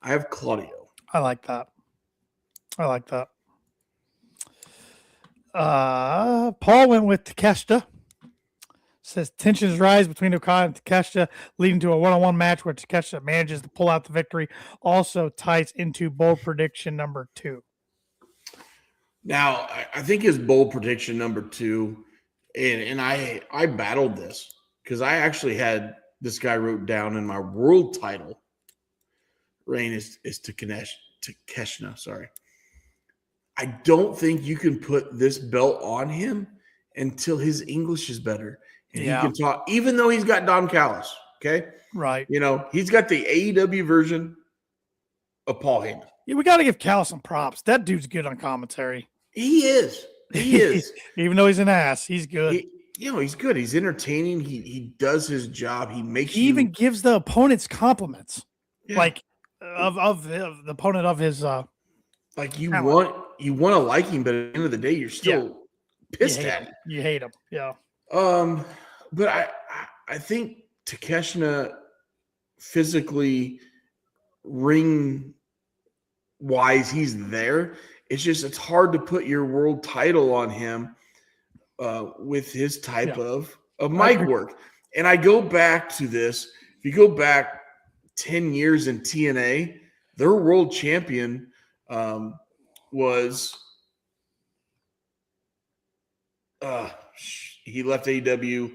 I have Claudio. I like that. Paul went with Takeshita. Says tensions rise between Okada and Takeshita, leading to a one-on-one match where Takeshita manages to pull out the victory. Also ties into bold prediction number 2. Now, I think his bold prediction number 2, and I battled this because I actually had this guy wrote down in my world title reign is Takeshita. Sorry. I don't think you can put this belt on him until his English is better. And he can talk, even though he's got Don Callis. Okay. Right. He's got the AEW version of Paul Heyman. Yeah, we got to give Callis some props. That dude's good on commentary. He is. Even though he's an ass, he's good. He's good. He's entertaining. He does his job. He even gives the opponents compliments. Yeah. Like of the opponent of his like you want to like him, but at the end of the day, you're still pissed at him. You hate him. Yeah. But I think Takeshita physically ring wise, he's there. It's hard to put your world title on him with his type of mic work. And I go back to this. If you go back 10 years in TNA, their world champion was he left AEW,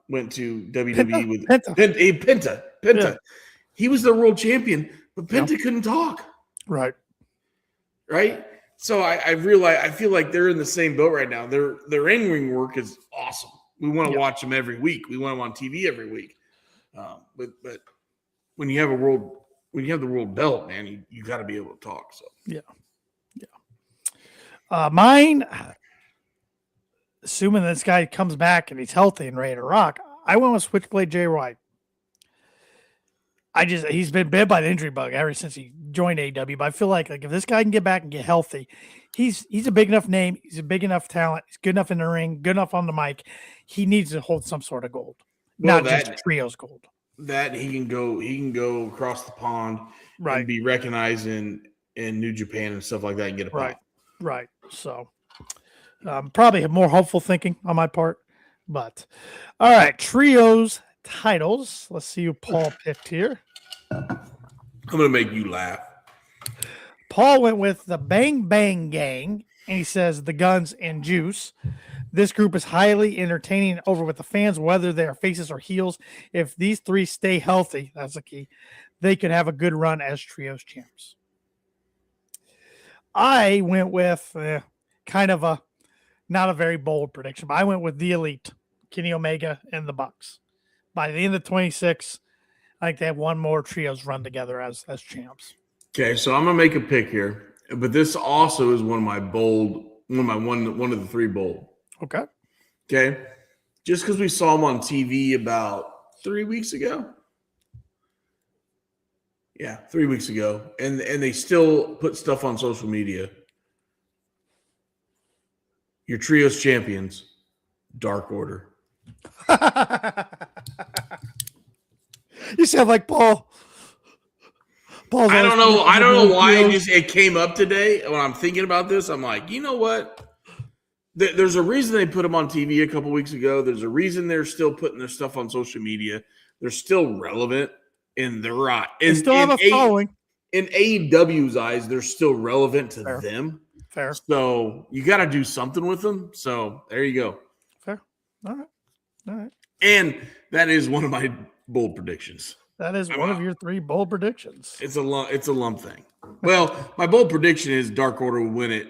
went to WWE with Penta. Yeah. He was the world champion, but Penta couldn't talk. Right. So I realize I feel like they're in the same boat right now. Their in-ring work is awesome. We want to watch them every week. We want them on TV every week. But when you have the world belt, man, you got to be able to talk. So mine. Assuming this guy comes back and he's healthy and ready to rock, I went with Switchblade Jay White. He's been bit by the injury bug ever since he joined AEW. But I feel like if this guy can get back and get healthy, he's a big enough name. He's a big enough talent. He's good enough in the ring, good enough on the mic. He needs to hold some sort of gold, not just trios gold. That he can go across the pond, and be recognized in New Japan and stuff like that, and get a pop. Right. So probably more hopeful thinking on my part. But all right, trios titles. Let's see who Paul picked here. I'm gonna make you laugh. Paul went with the Bang Bang Gang, and he says the Guns and Juice. This group is highly entertaining over with the fans, whether they are faces or heels. If these three stay healthy, that's the key, they could have a good run as trios champs. I went with kind of not a very bold prediction, but I went with the Elite, Kenny Omega and the Bucks. By the end of 26, I think they have one more trios run together as champs. Okay, so I'm gonna make a pick here, but this also is one of the three bold. Okay. Just because we saw them on TV about 3 weeks ago. Yeah, 3 weeks ago. And they still put stuff on social media. Your trios champions, Dark Order. sound like Paul. Paul's I don't always- know. I don't know why it came up today. When I'm thinking about this, I'm like, you know what? There's a reason they put them on TV a couple weeks ago. There's a reason they're still putting their stuff on social media. They're still relevant, and they're right. They still have a following. In AEW's eyes, they're still relevant to them. Fair. So you got to do something with them. So there you go. Fair. All right. And that is one of my bold predictions. That is one of your 3 bold predictions. It's a lump thing. Well, my bold prediction is Dark Order will win it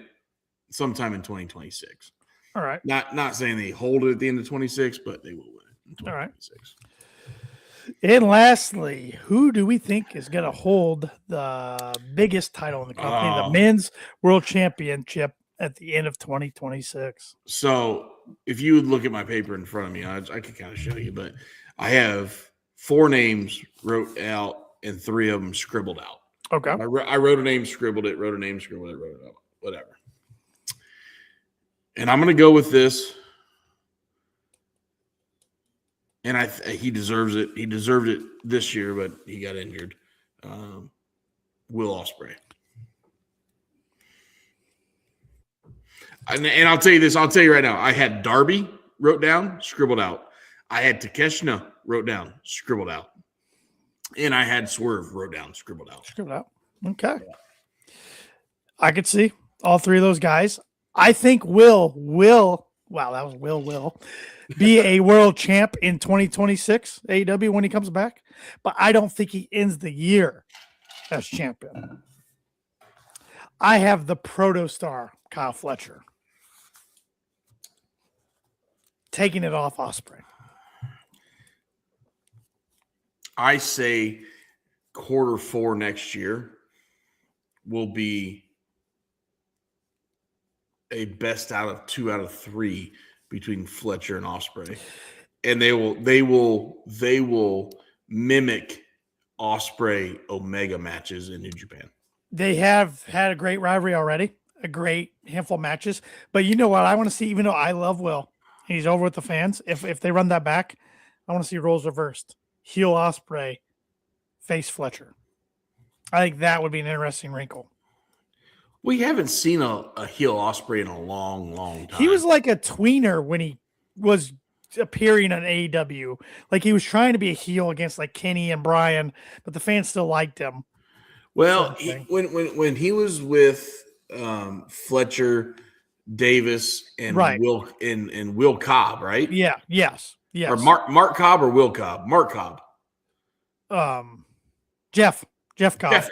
sometime in 2026. All right. Not saying they hold it at the end of 26, but they will win it in 2026. All right. And lastly, who do we think is going to hold the biggest title in the company, the Men's World Championship, at the end of 2026? So if you would look at my paper in front of me, I could kind of show you, but I have 4 names wrote out and 3 of them scribbled out. Okay. I wrote a name, scribbled it, wrote a name, scribbled it, wrote it out, whatever. And I'm going to go with this. And he deserves it. He deserved it this year, but he got injured. Will Ospreay. And I'll tell you this. I'll tell you right now. I had Darby wrote down, scribbled out. I had Takeshita wrote down, scribbled out. And I had Swerve wrote down, scribbled out. Scribbled out. Okay. Yeah. I could see all 3 of those guys. I think Will be a world champ in 2026 AEW when he comes back, but I don't think he ends the year as champion. I have the proto-star Kyle Fletcher taking it off Ospreay. I say Q4 next year will be a best out of 2 out of 3 between Fletcher and Ospreay, and they will mimic Ospreay Omega matches in New Japan. They have had a great rivalry already, a great handful of matches. But you know what I want to see, even though I love Will, he's over with the fans. If they run that back, I want to see roles reversed. Heel Ospreay, face Fletcher. I think that would be an interesting wrinkle. We haven't seen a heel Ospreay in a long, long time. He was like a tweener when he was appearing on AEW. Like he was trying to be a heel against like Kenny and Bryan, but the fans still liked him. Well, when he was with Fletcher, Davis, and Will Cobb, right? Yeah. Yes. Or Mark Cobb or Will Cobb? Mark Cobb. Jeff Cobb.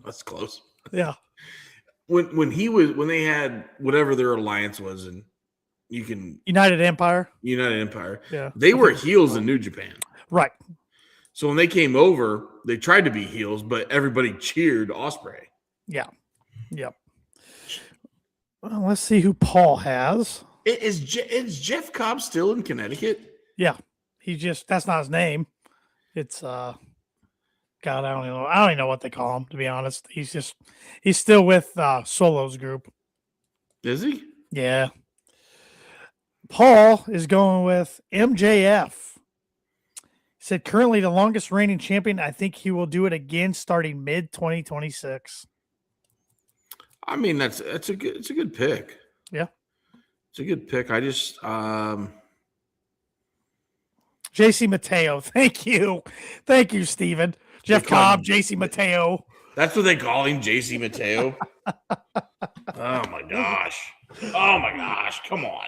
That's close. Yeah. When they had whatever their alliance was, and you can United Empire. Yeah. They were heels in New Japan. Right. So when they came over, they tried to be heels, but everybody cheered Ospreay. Yeah. Yep. Well, let's see who Paul has. Is Jeff Cobb still in Connecticut? Yeah. That's not his name. It's God, I don't even know what they call him, to be honest. He's still with Solo's group. Is he? Yeah. Paul is going with MJF. He said currently the longest reigning champion. I think he will do it again starting mid-2026. I mean, it's a good pick. Yeah. It's a good pick. I just JC Mateo. Thank you, Steven. Jeff Cobb, JC Mateo. That's what they call him, JC Mateo. Oh my gosh. Come on.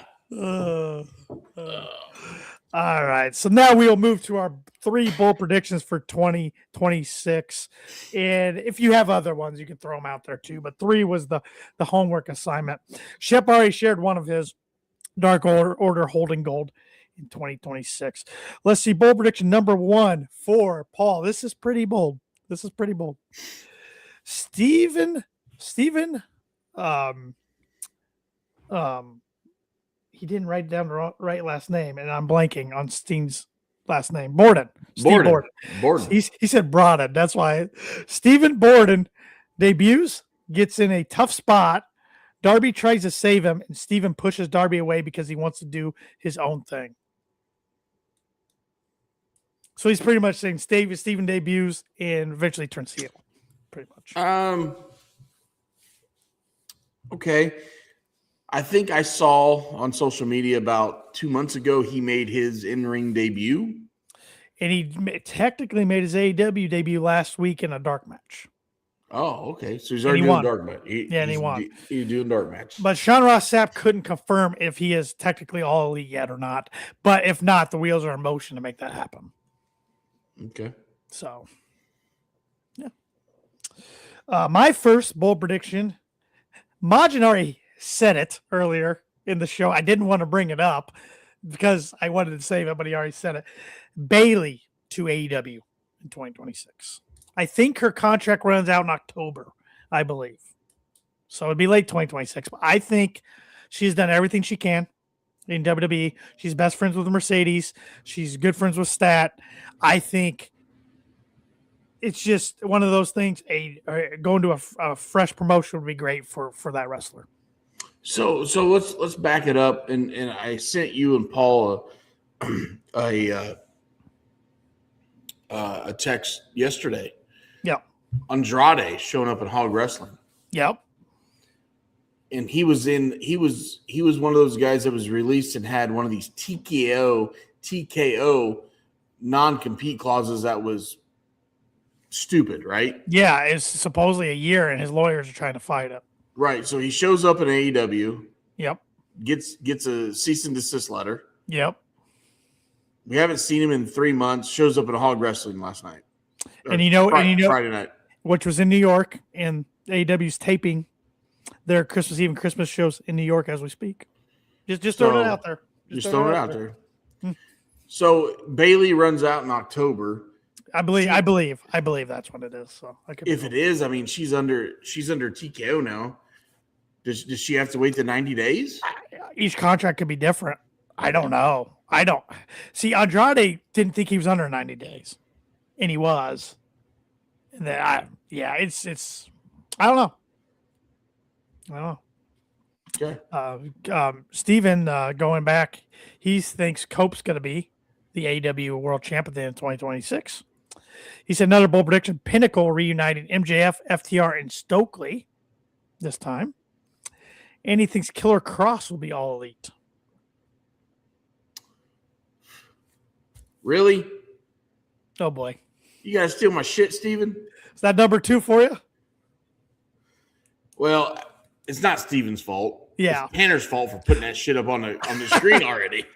All right. So now we'll move to our 3 bold predictions for 2026. And if you have other ones, you can throw them out there too. But 3 was the homework assignment. Shep already shared one of his Dark Order holding gold in 2026. Let's see. Bold prediction number 1 for Paul. This is pretty bold. Steven, he didn't write down the right last name, and I'm blanking on Steen's last name. Borden. He said Borden. That's why. Stephen Borden debuts, gets in a tough spot. Darby tries to save him, and Steven pushes Darby away because he wants to do his own thing. So he's pretty much saying Steven debuts and eventually turns heel. Pretty much. Okay. I think I saw on social media about 2 months ago he made his in-ring debut. And he technically made his AEW debut last week in a dark match. Oh, okay. So he's already doing dark match. And he won. He's doing dark match. But Sean Ross Sapp couldn't confirm if he is technically all elite yet or not. But if not, the wheels are in motion to make that happen. Okay. So, yeah. My first bold prediction, Majin already said it earlier in the show. I didn't want to bring it up because I wanted to save it, but he already said it. Bailey to AEW in 2026. I think her contract runs out in October, I believe. So it'd be late 2026. But I think she's done everything she can in WWE. She's best friends with Mercedes. She's good friends with Stat. I think it's just one of those things. Going to a fresh promotion would be great for that wrestler. So let's back it up. And I sent you and Paul a text yesterday. Yep. Andrade showing up in Hog Wrestling. Yep. And he was one of those guys that was released and had one of these TKO non-compete clauses that was stupid, right? Yeah, it's supposedly a year, and his lawyers are trying to fight it. Right. So he shows up in AEW. Yep. Gets a cease and desist letter. Yep. We haven't seen him in 3 months. Shows up in Hog Wrestling last night. And you know, Friday night, which was in New York, and AEW's taping their Christmas Eve and Christmas shows in New York as we speak. Just throwing it out there. Just throwing it out there. So Bailey runs out in October. I believe that's what it is. So if it is, I mean, she's under TKO now. Does she have to wait the 90 days? Each contract could be different. I don't know. I don't see. Andrade didn't think he was under 90 days, and he was. And then it's. I don't know. Okay. Steven, going back, he thinks Cope's going to be the AEW World Champion in 2026. He said another bold prediction: Pinnacle reuniting MJF, FTR, and Stokely this time. And he thinks Killer Cross will be all elite. Really? Oh boy! You guys steal my shit, Steven? Is that number 2 for you? Well, it's not Steven's fault. Yeah, it's Tanner's fault for putting that shit up on the screen already.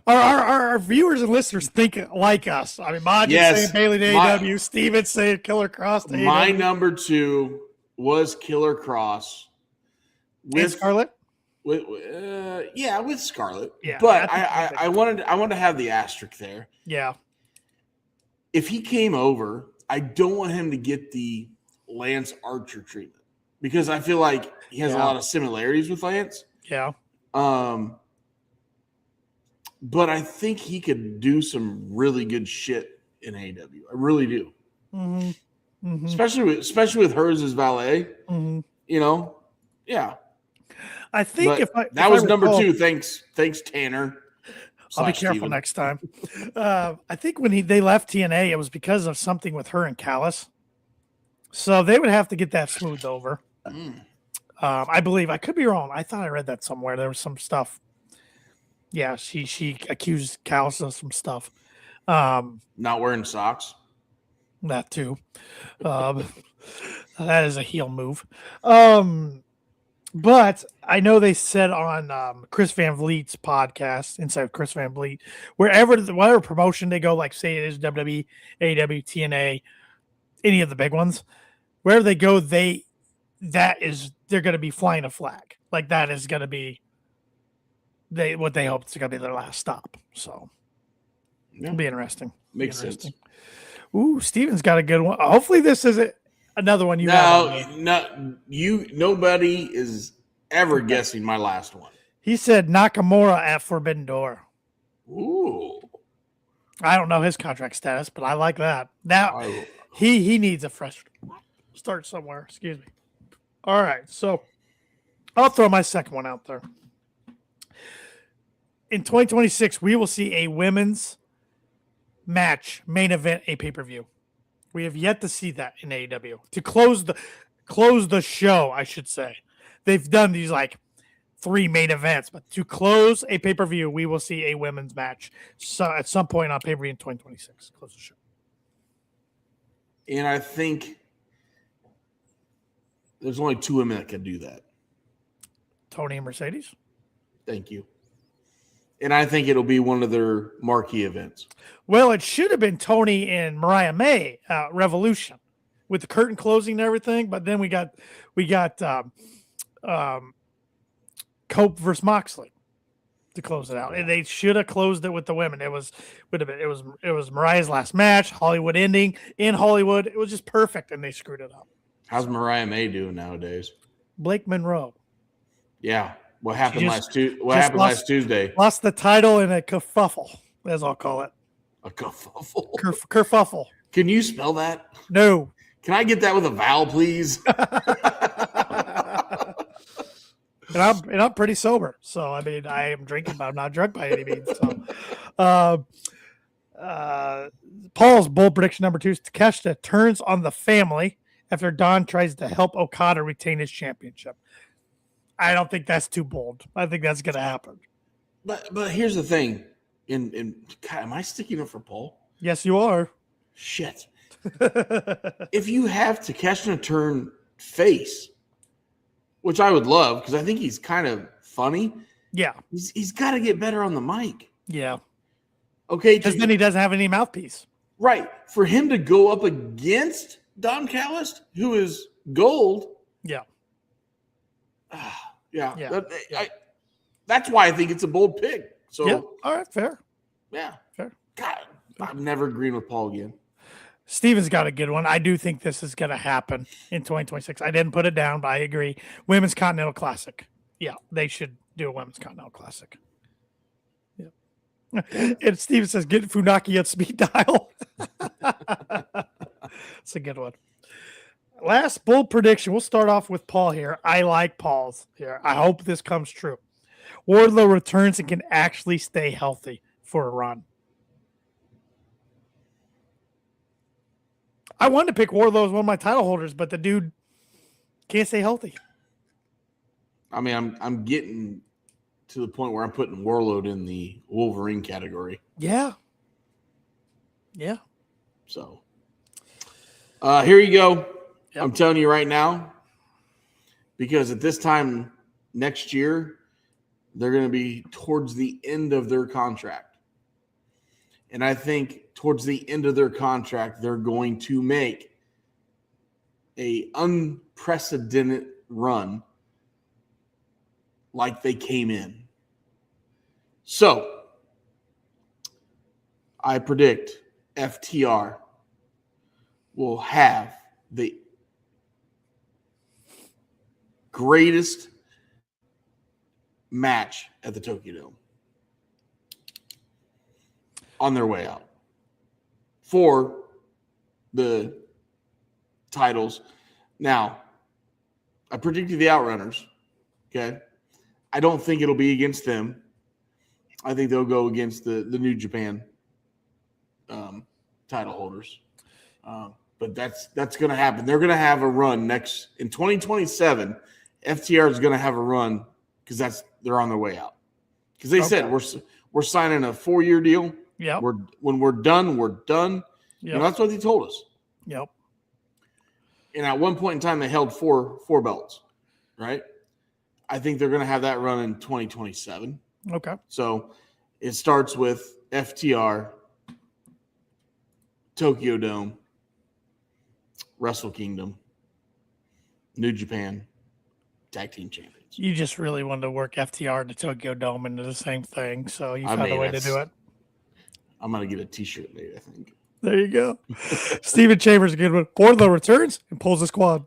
our viewers and listeners think like us. I mean, Majin saying Bailey to AEW, Steven saying Killer Cross to AEW. My number 2 was Killer Cross with Scarlett. With Scarlett. Yeah, but I wanted to have the asterisk there. Yeah. If he came over, I don't want him to get the Lance Archer treatment because I feel like he has a lot of similarities with Lance. Yeah. But I think he could do some really good shit in AEW. I really do. Mm-hmm. Mm-hmm. Especially with her as his valet. Mm-hmm. You know, yeah. I think that was number 2. Thanks, Tanner. I'll be careful next time. I think when they left TNA, it was because of something with her and Callis. So they would have to get that smoothed over. I believe. I could be wrong. I thought I read that somewhere. There was some stuff. Yeah, she accused Callis of some stuff. Not wearing socks. That too. That is a heel move. But I know they said on Chris Van Vliet's podcast, Inside Chris Van Vliet, whatever promotion they go, like say it is WWE, AEW, TNA, any of the big ones, wherever they go, they're going to be flying a flag. Like that is going to be what they hope is going to be their last stop. So it'll be interesting. Makes sense. Ooh, Steven's got a good one. Hopefully this isn't another one nobody is ever guessing my last one. He said Nakamura at Forbidden Door. Ooh. I don't know his contract status, but I like that. Now he needs a fresh start somewhere. Excuse me. All right, so I'll throw my second one out there. In 2026, we will see a women's match main event a pay-per-view. We have yet to see that in AEW. To close the show, I should say. They've done these like 3 main events, but to close a pay-per-view, we will see a women's match at some point on pay-per-view in 2026. Close the show. And I think there's only 2 women that can do that. Tony and Mercedes. Thank you. And I think it'll be one of their marquee events. Well, it should have been Tony and Mariah May Revolution with the curtain closing and everything, but then we got Cope versus Moxley to close it out, and they should have closed it with the women. It was Mariah's last match, Hollywood ending in Hollywood. It was just perfect, and they screwed it up. How's Mariah May doing nowadays? Blake Monroe. Yeah. What happened last Tuesday? Lost the title in a kerfuffle, as I'll call it. A kerfuffle. Kerfuffle. Can you spell that? No. Can I get that with a vowel, please? And I'm pretty sober, so I mean I am drinking, but I'm not drunk by any means. So, Paul's bold prediction number 2 is Takeshita turns on the family after Don tries to help Okada retain his championship. I don't think that's too bold. I think that's going to happen. But here's the thing. God, am I sticking up for Paul? Yes, you are. Shit. If you have Takeshita turn face, which I would love because I think he's kind of funny. Yeah. He's got to get better on the mic. Yeah. Okay. Because then he doesn't have any mouthpiece. Right. For him to go up against Don Callis, who is gold. Yeah. Yeah. That's why I think it's a bold pick. So, yeah. All right. Fair. Yeah. Fair. God, I'm never agreeing with Paul again. Steven's got a good one. I do think this is going to happen in 2026. I didn't put it down, but I agree. Women's Continental Classic. Yeah, they should do a Women's Continental Classic. Yeah. And Steven says, get Funaki at speed dial. It's a good one. Last bold prediction. We'll start off with Paul here. I like Paul's here. I hope this comes true. Wardlow returns and can actually stay healthy for a run. I wanted to pick Wardlow as one of my title holders, but the dude can't stay healthy. I mean, I'm getting to the point where I'm putting Warlord in the Wolverine category. Yeah. Yeah. So here you go. Yep. I'm telling you right now, because at this time next year, they're going to be towards the end of their contract. And I think towards the end of their contract, they're going to make a unprecedented run like they came in. So I predict FTR will have the greatest match at the Tokyo Dome on their way out for the titles. Now, I predicted the Outrunners. Okay. I don't think it'll be against them. I think they'll go against the New Japan title holders. But that's going to happen. They're going to have a run next in 2027. FTR is going to have a run because they're on their way out. Because they said we're signing a 4-year deal. Yeah. When we're done, we're done. Yep. You know, that's what they told us. Yep. And at one point in time, they held four belts, right? I think they're going to have that run in 2027. Okay. So it starts with FTR, Tokyo Dome, Wrestle Kingdom, New Japan, Tag Team Champions. You just really wanted to work FTR and the Tokyo Dome into the same thing, so you found a way to do it. I'm going to get a T-shirt made, I think. There you go. Steven Chambers, a good one. Wardlow returns and pulls the squad.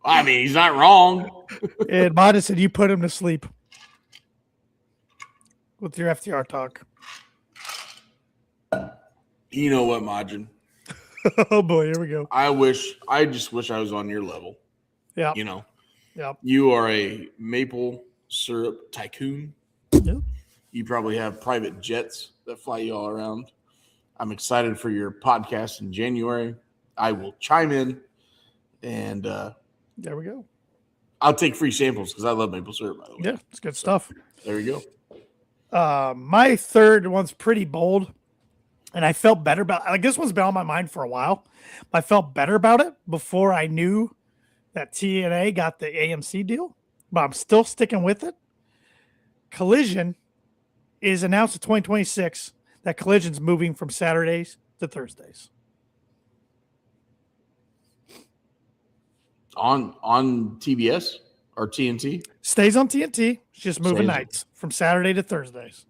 I mean, he's not wrong. And Mada said you put him to sleep with your FTR talk. You know what, Majin? Oh boy, here we go. I just wish I was on your level. Yeah. You know. Yeah. You are a maple syrup tycoon. Yep. You probably have private jets that fly you all around. I'm excited for your podcast in January. I will chime in, and there we go. I'll take free samples because I love maple syrup, by the way. Yeah, it's good stuff. There you go. My third one's pretty bold, and I felt better about. Like this one's been on my mind for a while. But I felt better about it before I knew that TNA got the AMC deal, but I'm still sticking with it. Collision is announced in 2026 that Collision's moving from Saturdays to Thursdays. On TBS or TNT? Stays on TNT. It's just moving nights from Saturday to Thursdays.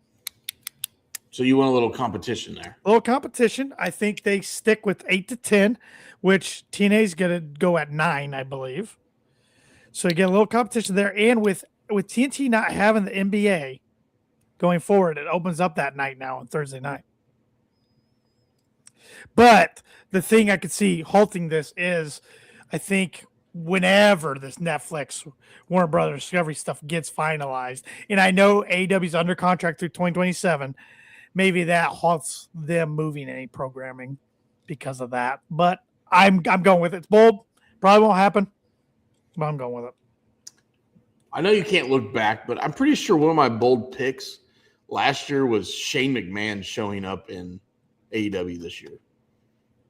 So you want a little competition there? A little competition. I think they stick with 8 to 10, which TNA's going to go at 9, I believe. So you get a little competition there. And with TNT not having the NBA going forward, it opens up that night now on Thursday night. But the thing I could see halting this is I think whenever this Netflix, Warner Brothers, Discovery stuff gets finalized, and I know AEW's under contract through 2027, maybe that halts them moving any programming because of that. But I'm going with it. It's bold. Probably won't happen, but I'm going with it. I know you can't look back, but I'm pretty sure one of my bold picks last year was Shane McMahon showing up in AEW this year.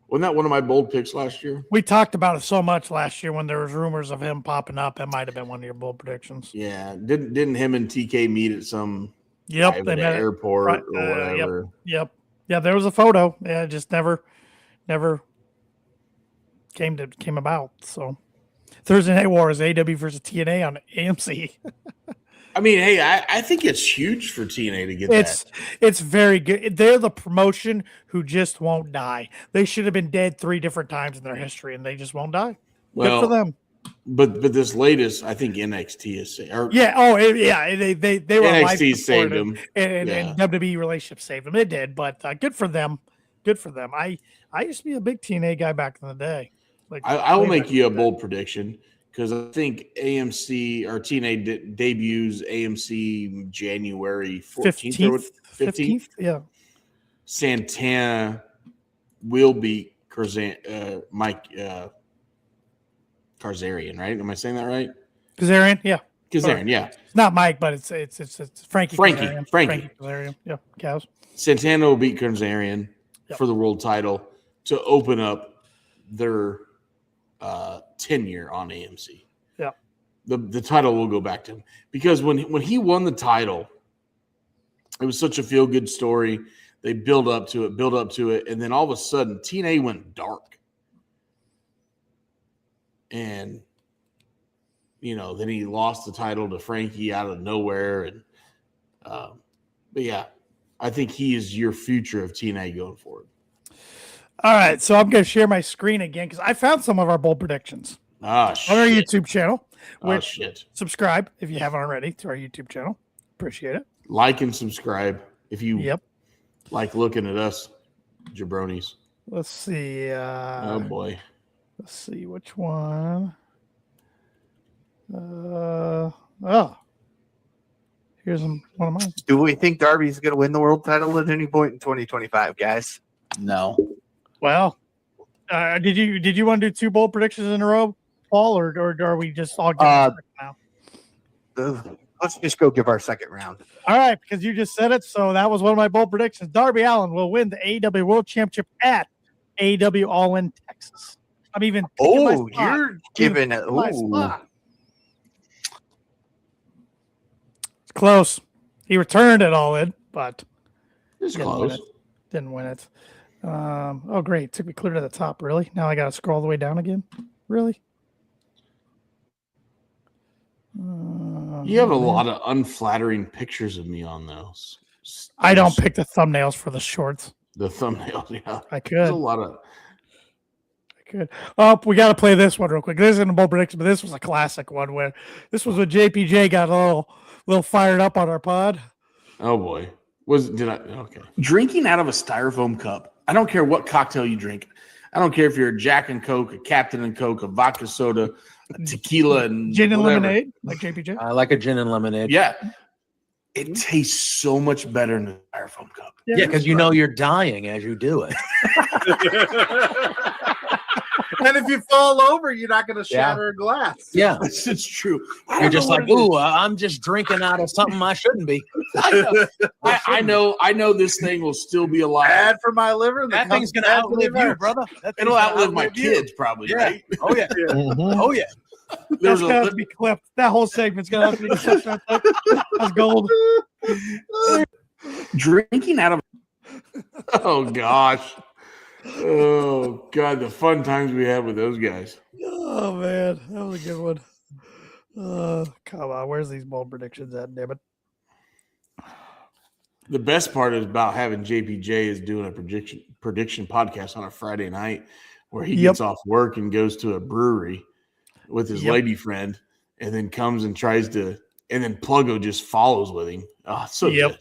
Wasn't that one of my bold picks last year? We talked about it so much last year when there was rumors of him popping up. That might have been one of your bold predictions. Yeah. Didn't him and TK meet at some they met airport or whatever? Yep. Yeah, there was a photo. Yeah, it just never came about. So Thursday Night War is AEW versus TNA on AMC. I mean, hey, I think it's huge for TNA to get that. It's very good. They're the promotion who just won't die. They should have been dead 3 different times in their history, and they just won't die. Well, good for them. But this latest, I think NXT is They were NXT saved them, and WWE relationship saved them. It did, but good for them. Good for them. I used to be a big TNA guy back in the day. Like I will make you a bold prediction. Because I think AMC or TNA debuts AMC January 14th. 15th? Yeah. Santana will beat Mike Kazarian, right? Am I saying that right? Kazarian, yeah. Kazarian, yeah. It's not Mike, but it's Frankie. Frankie Kazarian. Yeah, cows. Santana will beat Kazarian for the world title to open up their tenure on AMC. Yeah. The title will go back to him because when he won the title, it was such a feel-good story. They build up to it, and then all of a sudden TNA went dark. And then he lost the title to Frankie out of nowhere. And but yeah, I think he is your future of TNA going forward. All right, so I'm going to share my screen again because I found some of our bold predictions on our YouTube channel. Subscribe if you haven't already to our YouTube channel. Appreciate it. Like and subscribe if you like looking at us, jabronis. Let's see. Oh boy. Let's see which one. Here's one of mine. Do we think Darby's going to win the world title at any point in 2025, guys? No. Well, did you want to do 2 bold predictions in a row, Paul, or are we just all getting now? Let's just go give our second round. All right, because you just said it, so that was one of my bold predictions. Darby Allin will win the AEW World Championship at AEW All In Texas. I'm even. You're giving it. It's close. He returned it All In, but it's close. Didn't win it. Oh, great. Took me clear to the top. Really? Now I got to scroll all the way down again? Really? You have a lot of unflattering pictures of me on those. I don't pick the thumbnails for the shorts. The thumbnails, yeah. I could. There's a lot of. I could. Oh, we got to play this one real quick. This isn't a bold prediction, but this was a classic one where this was when JPJ got a little fired up on our pod. Oh, boy. Okay. Drinking out of a styrofoam cup. I don't care what cocktail you drink. I don't care if you're a Jack and Coke, a Captain and Coke, a vodka soda, a tequila, and gin and whatever. lemonade, like JPJ. I like a gin and lemonade. Yeah. It tastes so much better in the styrofoam cup. Yeah, because you know you're dying as you do it. And if you fall over, you're not going to shatter a glass. Yeah. It's true. You're just like, ooh, I'm just drinking out of something I shouldn't be. I know this thing will still be alive. Bad for my liver. That thing's going to outlive you, brother. It'll outlive my kids, probably, right? Oh, yeah. Oh, yeah. That's going to have to be clipped. That whole segment's going to have to be clipped. That's gold. Drinking out of. Oh, gosh. Oh, God. The fun times we had with those guys. Oh, man. That was a good one. Come on. Where's these bold predictions at, damn it? The best part is about having JPJ is doing a prediction podcast on a Friday night where he gets off work and goes to a brewery with his lady friend and then comes and tries to, and then Pluggo just follows with him. Oh, so good.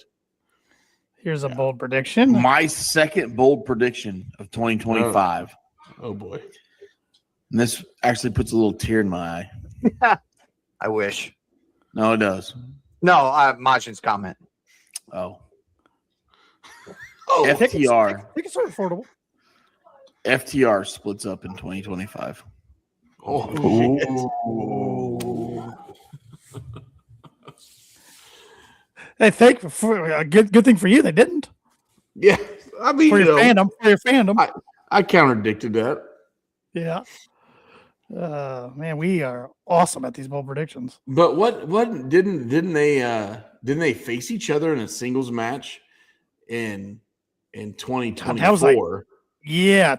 Here's a bold prediction. My second bold prediction of 2025. Oh boy. And this actually puts a little tear in my eye. I wish. No, it does. No, Majin's comment. Oh. Oh, FTR. Tickets are affordable. FTR splits up in 2025. Hey, for a good thing for you, they didn't. Yeah, I mean, for your fandom. I contradicted that. Yeah. Man, we are awesome at these bold predictions. But what didn't they face each other in a singles match in 2024? That was like,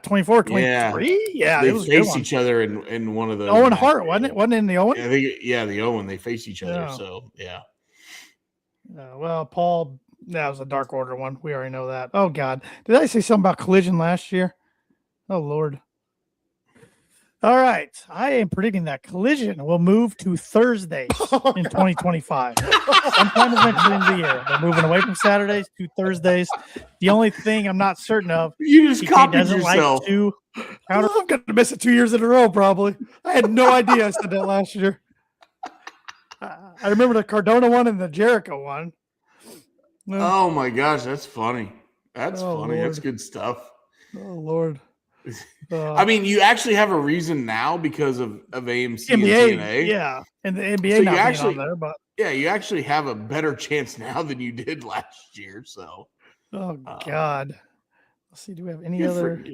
24, 23. Yeah, they faced each other in one of the Owen Hart, wasn't it? Wasn't it in the Owen? The Owen. They faced each other. Yeah. So yeah. Well, Paul, that was a Dark Order one. We already know that. Oh God, did I say something about Collision last year? Oh Lord. All right, I am predicting that Collision will move to Thursdays in 2025. Sometime eventually in the year, they're moving away from Saturdays to Thursdays. The only thing I'm not certain of, you just copied yourself. I'm going to miss it 2 years in a row. Probably. I had no idea I said that last year. I remember the Cardona one and the Jericho one. Oh my gosh, that's funny. That's funny. Lord. That's good stuff. Oh Lord. I mean, you actually have a reason now because of AMC NBA, and TNA. Yeah, and the NBA So not you actually, being on there, but you actually have a better chance now than you did last year. So, oh God, let's see. Do we have any other?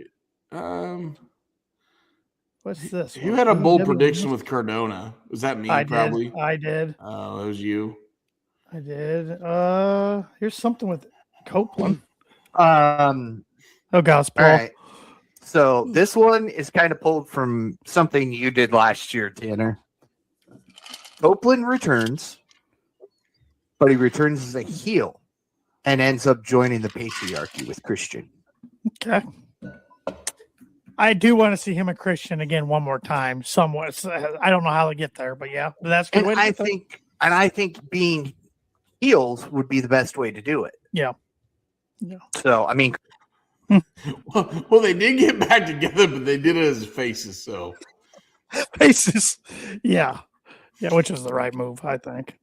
What's this? You had a bold prediction with Cardona. Was that me? Probably. I did. Oh, it was you. I did. Here's something with Copeland. Oh God, it's Paul. All right. So this one is kind of pulled from something you did last year, Tanner. Copeland returns, but he returns as a heel and ends up joining the patriarchy with Christian. Okay. I do want to see him and Christian again one more time. Somewhat. I don't know how to get there, but yeah, that's a good way to I think being heels would be the best way to do it. Yeah. So I mean. Well, they did get back together, but they did it as faces. So faces, yeah, which is the right move, I think.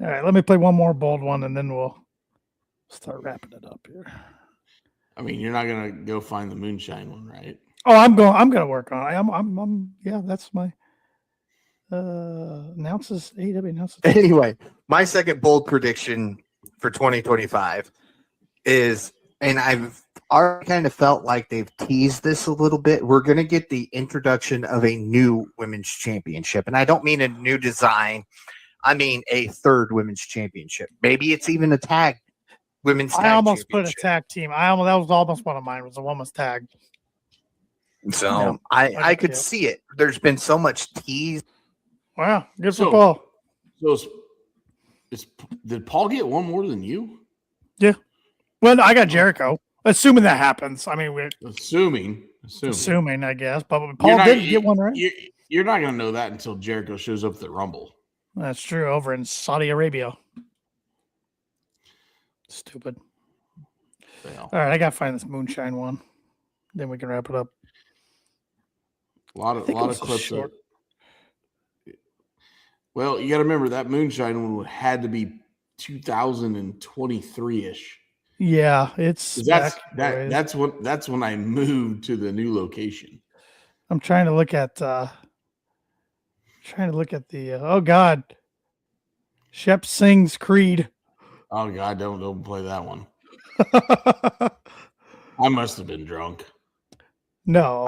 All right, let me play one more bold one, and then we'll start wrapping it up here. I mean, you're not gonna go find the moonshine one, right? Oh, I'm gonna work on it. I'm yeah, that's my announces AEW announces. Anyway, my second bold prediction for 2025 is, and I've already kind of felt like they've teased this a little bit. We're going to get the introduction of a new women's championship. And I don't mean a new design. I mean a third women's championship. Maybe it's even a tag women's tag. I almost put a tag team. That was almost one of mine, was a women's tag. So I could see it. There's been so much tease. Wow. Good for Paul. So did Paul get one more than you? Yeah. Well, I got Jericho. Assuming that happens. I mean, we're assuming, I guess. But Paul did get one, right? You're not going to know that until Jericho shows up at the Rumble. That's true. Over in Saudi Arabia. Stupid. Well, all right, I got to find this moonshine one. Then we can wrap it up. A lot of clips. Well, you got to remember that moonshine one had to be 2023-ish. Yeah, it's that's when I moved to the new location. I'm trying to look at the oh God. Shep sings Creed. Oh God, don't play that one. I must have been drunk. No.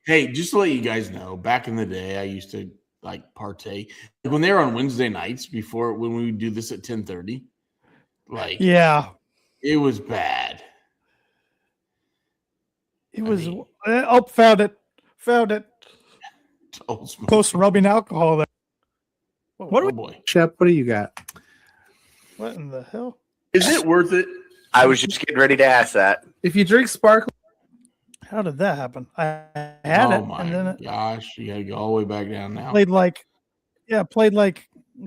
Hey, just to let you guys know, back in the day, I used to like partake when they were on Wednesday nights when we would do this at 10:30. Like, yeah, it was bad. it was. Found it. Close to rubbing alcohol there. Oh boy, Shep, what do you got? What in the hell? Is it worth it? I was just getting ready to ask that. If you drink sparkling, How did that happen? I had it, my and then gosh, you gotta go all the way back down now. played like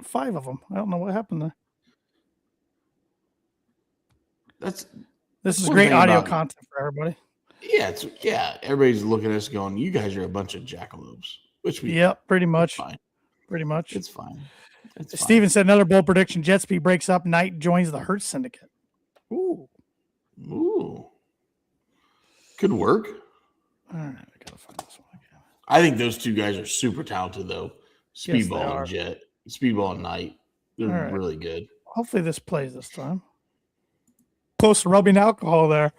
5 of them. I don't know what happened there. This is great audio content for everybody. Yeah, everybody's looking at us going, "You guys are a bunch of jackalopes." Which pretty much. Fine. Pretty much. It's fine. Steven said another bold prediction: Jet Speed breaks up. Knight joins the Hurt Syndicate. Ooh. Could work. All right, I gotta find this one again. I think those two guys are super talented, though. Yes, Speedball and Jet. Speedball and Knight. They're really good. Hopefully this plays this time. Close to rubbing alcohol there.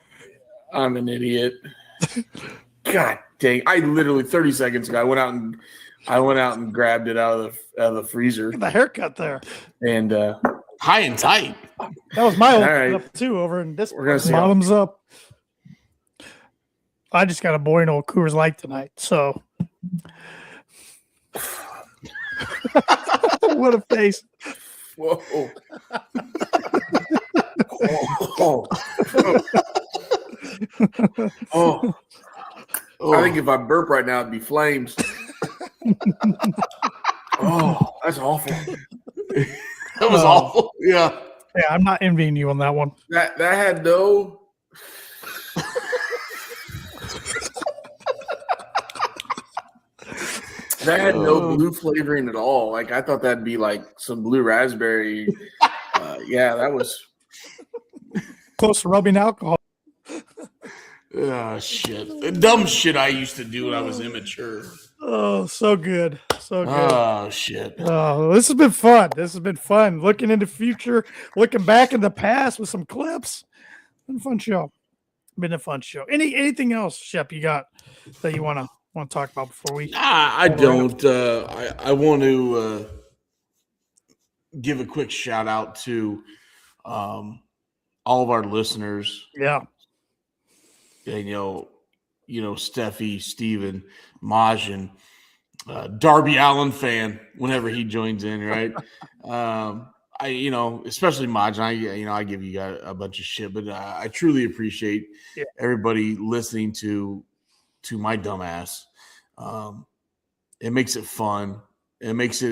I'm an idiot. God dang! I literally 30 seconds ago I went out and grabbed it out of the freezer. The haircut there. And high and tight. That was my old right. stuff too over in this. We're gonna see. Bottoms up. I just got a boring old Coors Light tonight, so. What a face! Whoa! Oh. I think if I burp right now, it'd be flames. Oh, that's awful. That was awful. Yeah. Yeah, I'm not envying you on that one. That had no. That had no blue flavoring at all. Like I thought that'd be like some blue raspberry. Yeah, that was close to rubbing alcohol. Oh shit! The dumb shit I used to do when I was immature. Oh, so good. So good. Oh shit. Oh, this has been fun. Looking into the future, looking back in the past with some clips. Been a fun show. Anything else, Shep, you got that you want to talk about before we? I don't. I want to give a quick shout out to all of our listeners. Yeah. And, Steffi, Steven, Majin, Darby Allin fan whenever he joins in, right? Especially Majin. I give you guys a bunch of shit, but I truly appreciate everybody listening to my dumbass. It makes it fun. It makes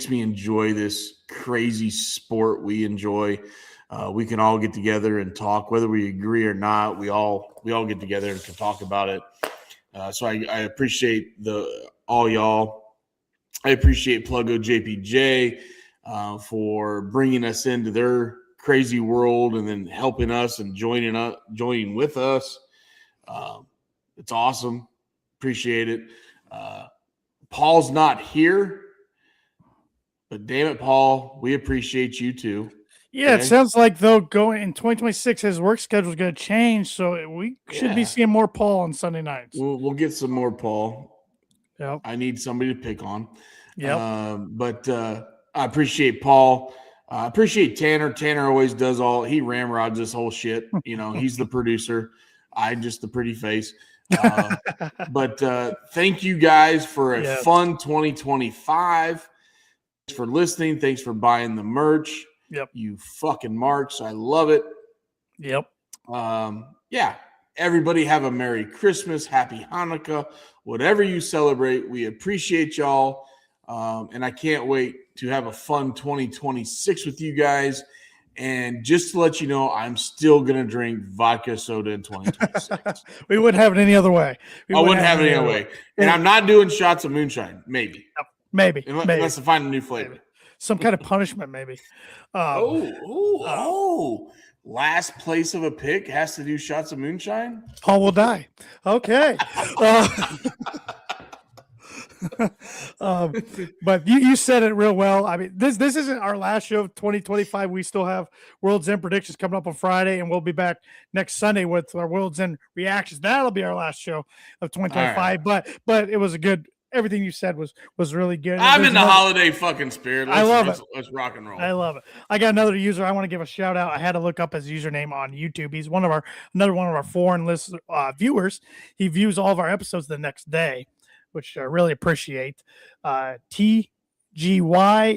me enjoy this crazy sport we enjoy. We can all get together and talk, whether we agree or not. We all get together and can talk about it. So I appreciate all y'all. I appreciate Pluggo JPJ for bringing us into their crazy world and then helping us and joining with us. It's awesome. Appreciate it. Paul's not here, but damn it, Paul, we appreciate you too. Yeah, okay. It sounds like though going in 2026, his work schedule is going to change, so we should be seeing more Paul on Sunday nights. We'll get some more Paul. Yep. I need somebody to pick on. Yep. But I appreciate Paul. I appreciate Tanner. Tanner always does he ramrods this whole shit. He's the producer. I'm just the pretty face. But thank you guys for a fun 2025. Thanks for listening. Thanks for buying the merch. Yep. You fucking marks. I love it. Yep. Everybody have a Merry Christmas, Happy Hanukkah, whatever you celebrate. We appreciate y'all. And I can't wait to have a fun 2026 with you guys. And just to let you know, I'm still going to drink vodka soda in 2026. We wouldn't have it any other way. I wouldn't have it any other way. And I'm not doing shots of moonshine. Maybe. Maybe. Unless I find a new flavor. Maybe. some kind of punishment, maybe. Last place of a pick has to do shots of moonshine. Paul will die. Okay. But you said it real well. I mean, this isn't our last show of 2025. We still have World's End predictions coming up on Friday, and we'll be back next Sunday with our World's End reactions. That'll be our last show of 2025. Right. But it was a good. Everything you said was really good. I'm in the holiday fucking spirit. I love it. Let's rock and roll. I love it. I got another user I want to give a shout out. I had to look up his username on YouTube. He's another one of our foreign viewers. He views all of our episodes the next day, which I really appreciate. TGY,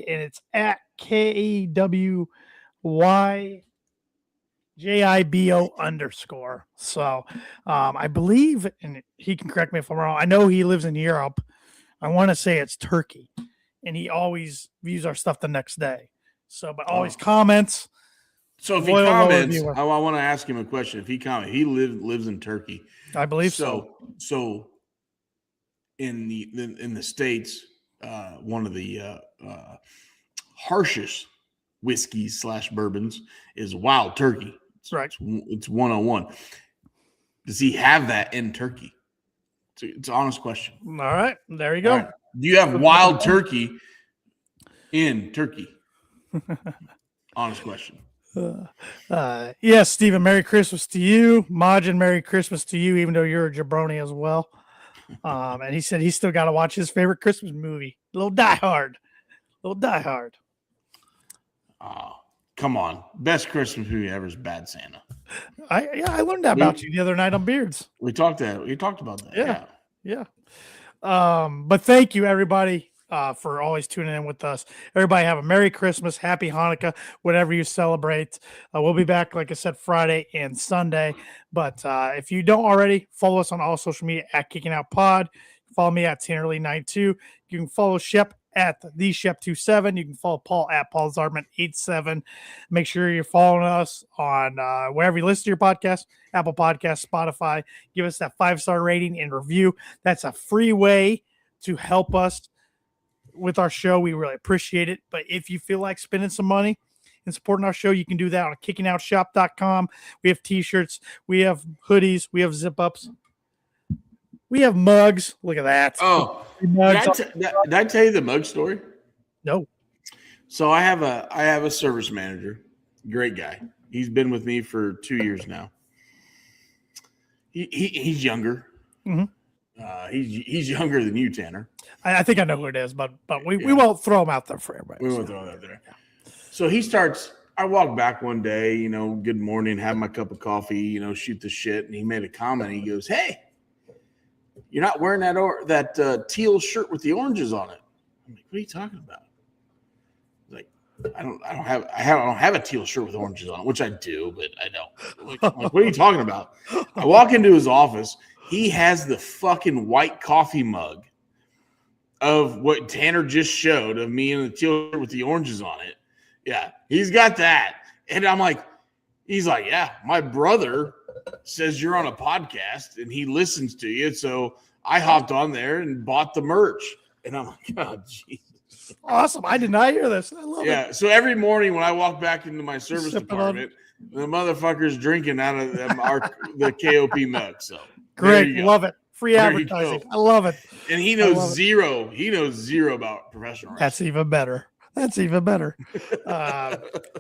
and it's at KEWYJIBO_. So I believe, and he can correct me if I'm wrong, I know he lives in Europe. I want to say it's Turkey, and he always views our stuff the next day. So, but always comments. So if he comments, I want to ask him a question. If he comments, he lives in Turkey. I believe so. So in the States, one of the harshest whiskeys / bourbons is Wild Turkey. Right. It's 101. Does he have that in Turkey? It's an honest question. All right. There you go. Right. Do you have Wild Turkey in Turkey? Honest question. Yes, Stephen, Merry Christmas to you. Majin, Merry Christmas to you, even though you're a jabroni as well. And he said he's still got to watch his favorite Christmas movie, Little Die Hard. Oh, come on. Best Christmas movie ever is Bad Santa. I learned that about you the other night on Beards. We talked about that. Yeah. But thank you, everybody, for always tuning in with us. Everybody have a Merry Christmas, Happy Hanukkah, whatever you celebrate. We'll be back, like I said, Friday and Sunday. But if you don't already, follow us on all social media at Kicking Out Pod. Follow me at TannerLee92. You can follow Shep at the Shep27. You can follow Paul at Paul Zartman87. Make sure you're following us on wherever you listen to your podcast, Apple Podcasts, Spotify. Give us that 5-star rating and review. That's a free way to help us with our show. We really appreciate it. But if you feel like spending some money and supporting our show, you can do that on kickingOutShop.com. We have t-shirts, we have hoodies, we have zip-ups. We have mugs. Look at that. Oh, did I tell you the mug story? No. So I have a service manager, great guy. He's been with me for 2 years now. He's younger. Mm-hmm. He's younger than you, Tanner. I think I know who it is, but we won't throw him out there for everybody. We won't throw him out there. So he starts. I walked back one day, good morning, have my cup of coffee, shoot the shit, and he made a comment. He goes, "Hey, you're not wearing that teal shirt with the oranges on it." I'm like, "What are you talking about?" Like, I don't have a teal shirt with oranges on it, which I do, but I don't. Like, what are you talking about? I walk into his office. He has the fucking white coffee mug of what Tanner just showed of me in the teal shirt with the oranges on it. Yeah, he's got that. And I'm like, he's like, "Yeah, my brother says you're on a podcast and he listens to you." So I hopped on there and bought the merch. And I'm like, "Oh, Jesus." Awesome. I did not hear this. I love it. Yeah. So every morning when I walk back into my service department, the motherfucker's drinking out of the KOP mug. So great. Love it. Free advertising. I love it. And he knows zero. He knows zero about professional wrestling. That's even better.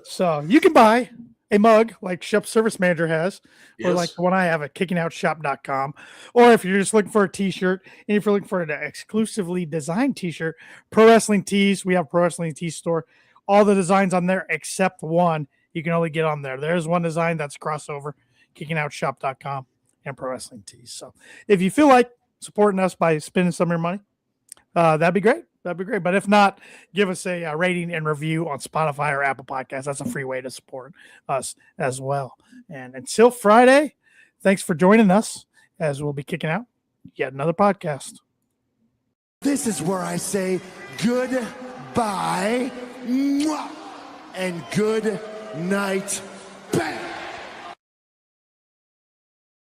So you can buy a mug like Shep Service Manager has, or like the one I have at kickingOutShop.com. Or if you're just looking for a t-shirt, and if you're looking for an exclusively designed t-shirt, Pro Wrestling Tees, we have Pro Wrestling Tees store. All the designs on there except one you can only get on there. There's one design that's crossover, kickingOutShop.com and Pro Wrestling Tees. So if you feel like supporting us by spending some of your money, that'd be great. But if not, give us a rating and review on Spotify or Apple Podcasts. That's a free way to support us as well. And until Friday, thanks for joining us as we'll be kicking out yet another podcast. This is where I say goodbye and good night.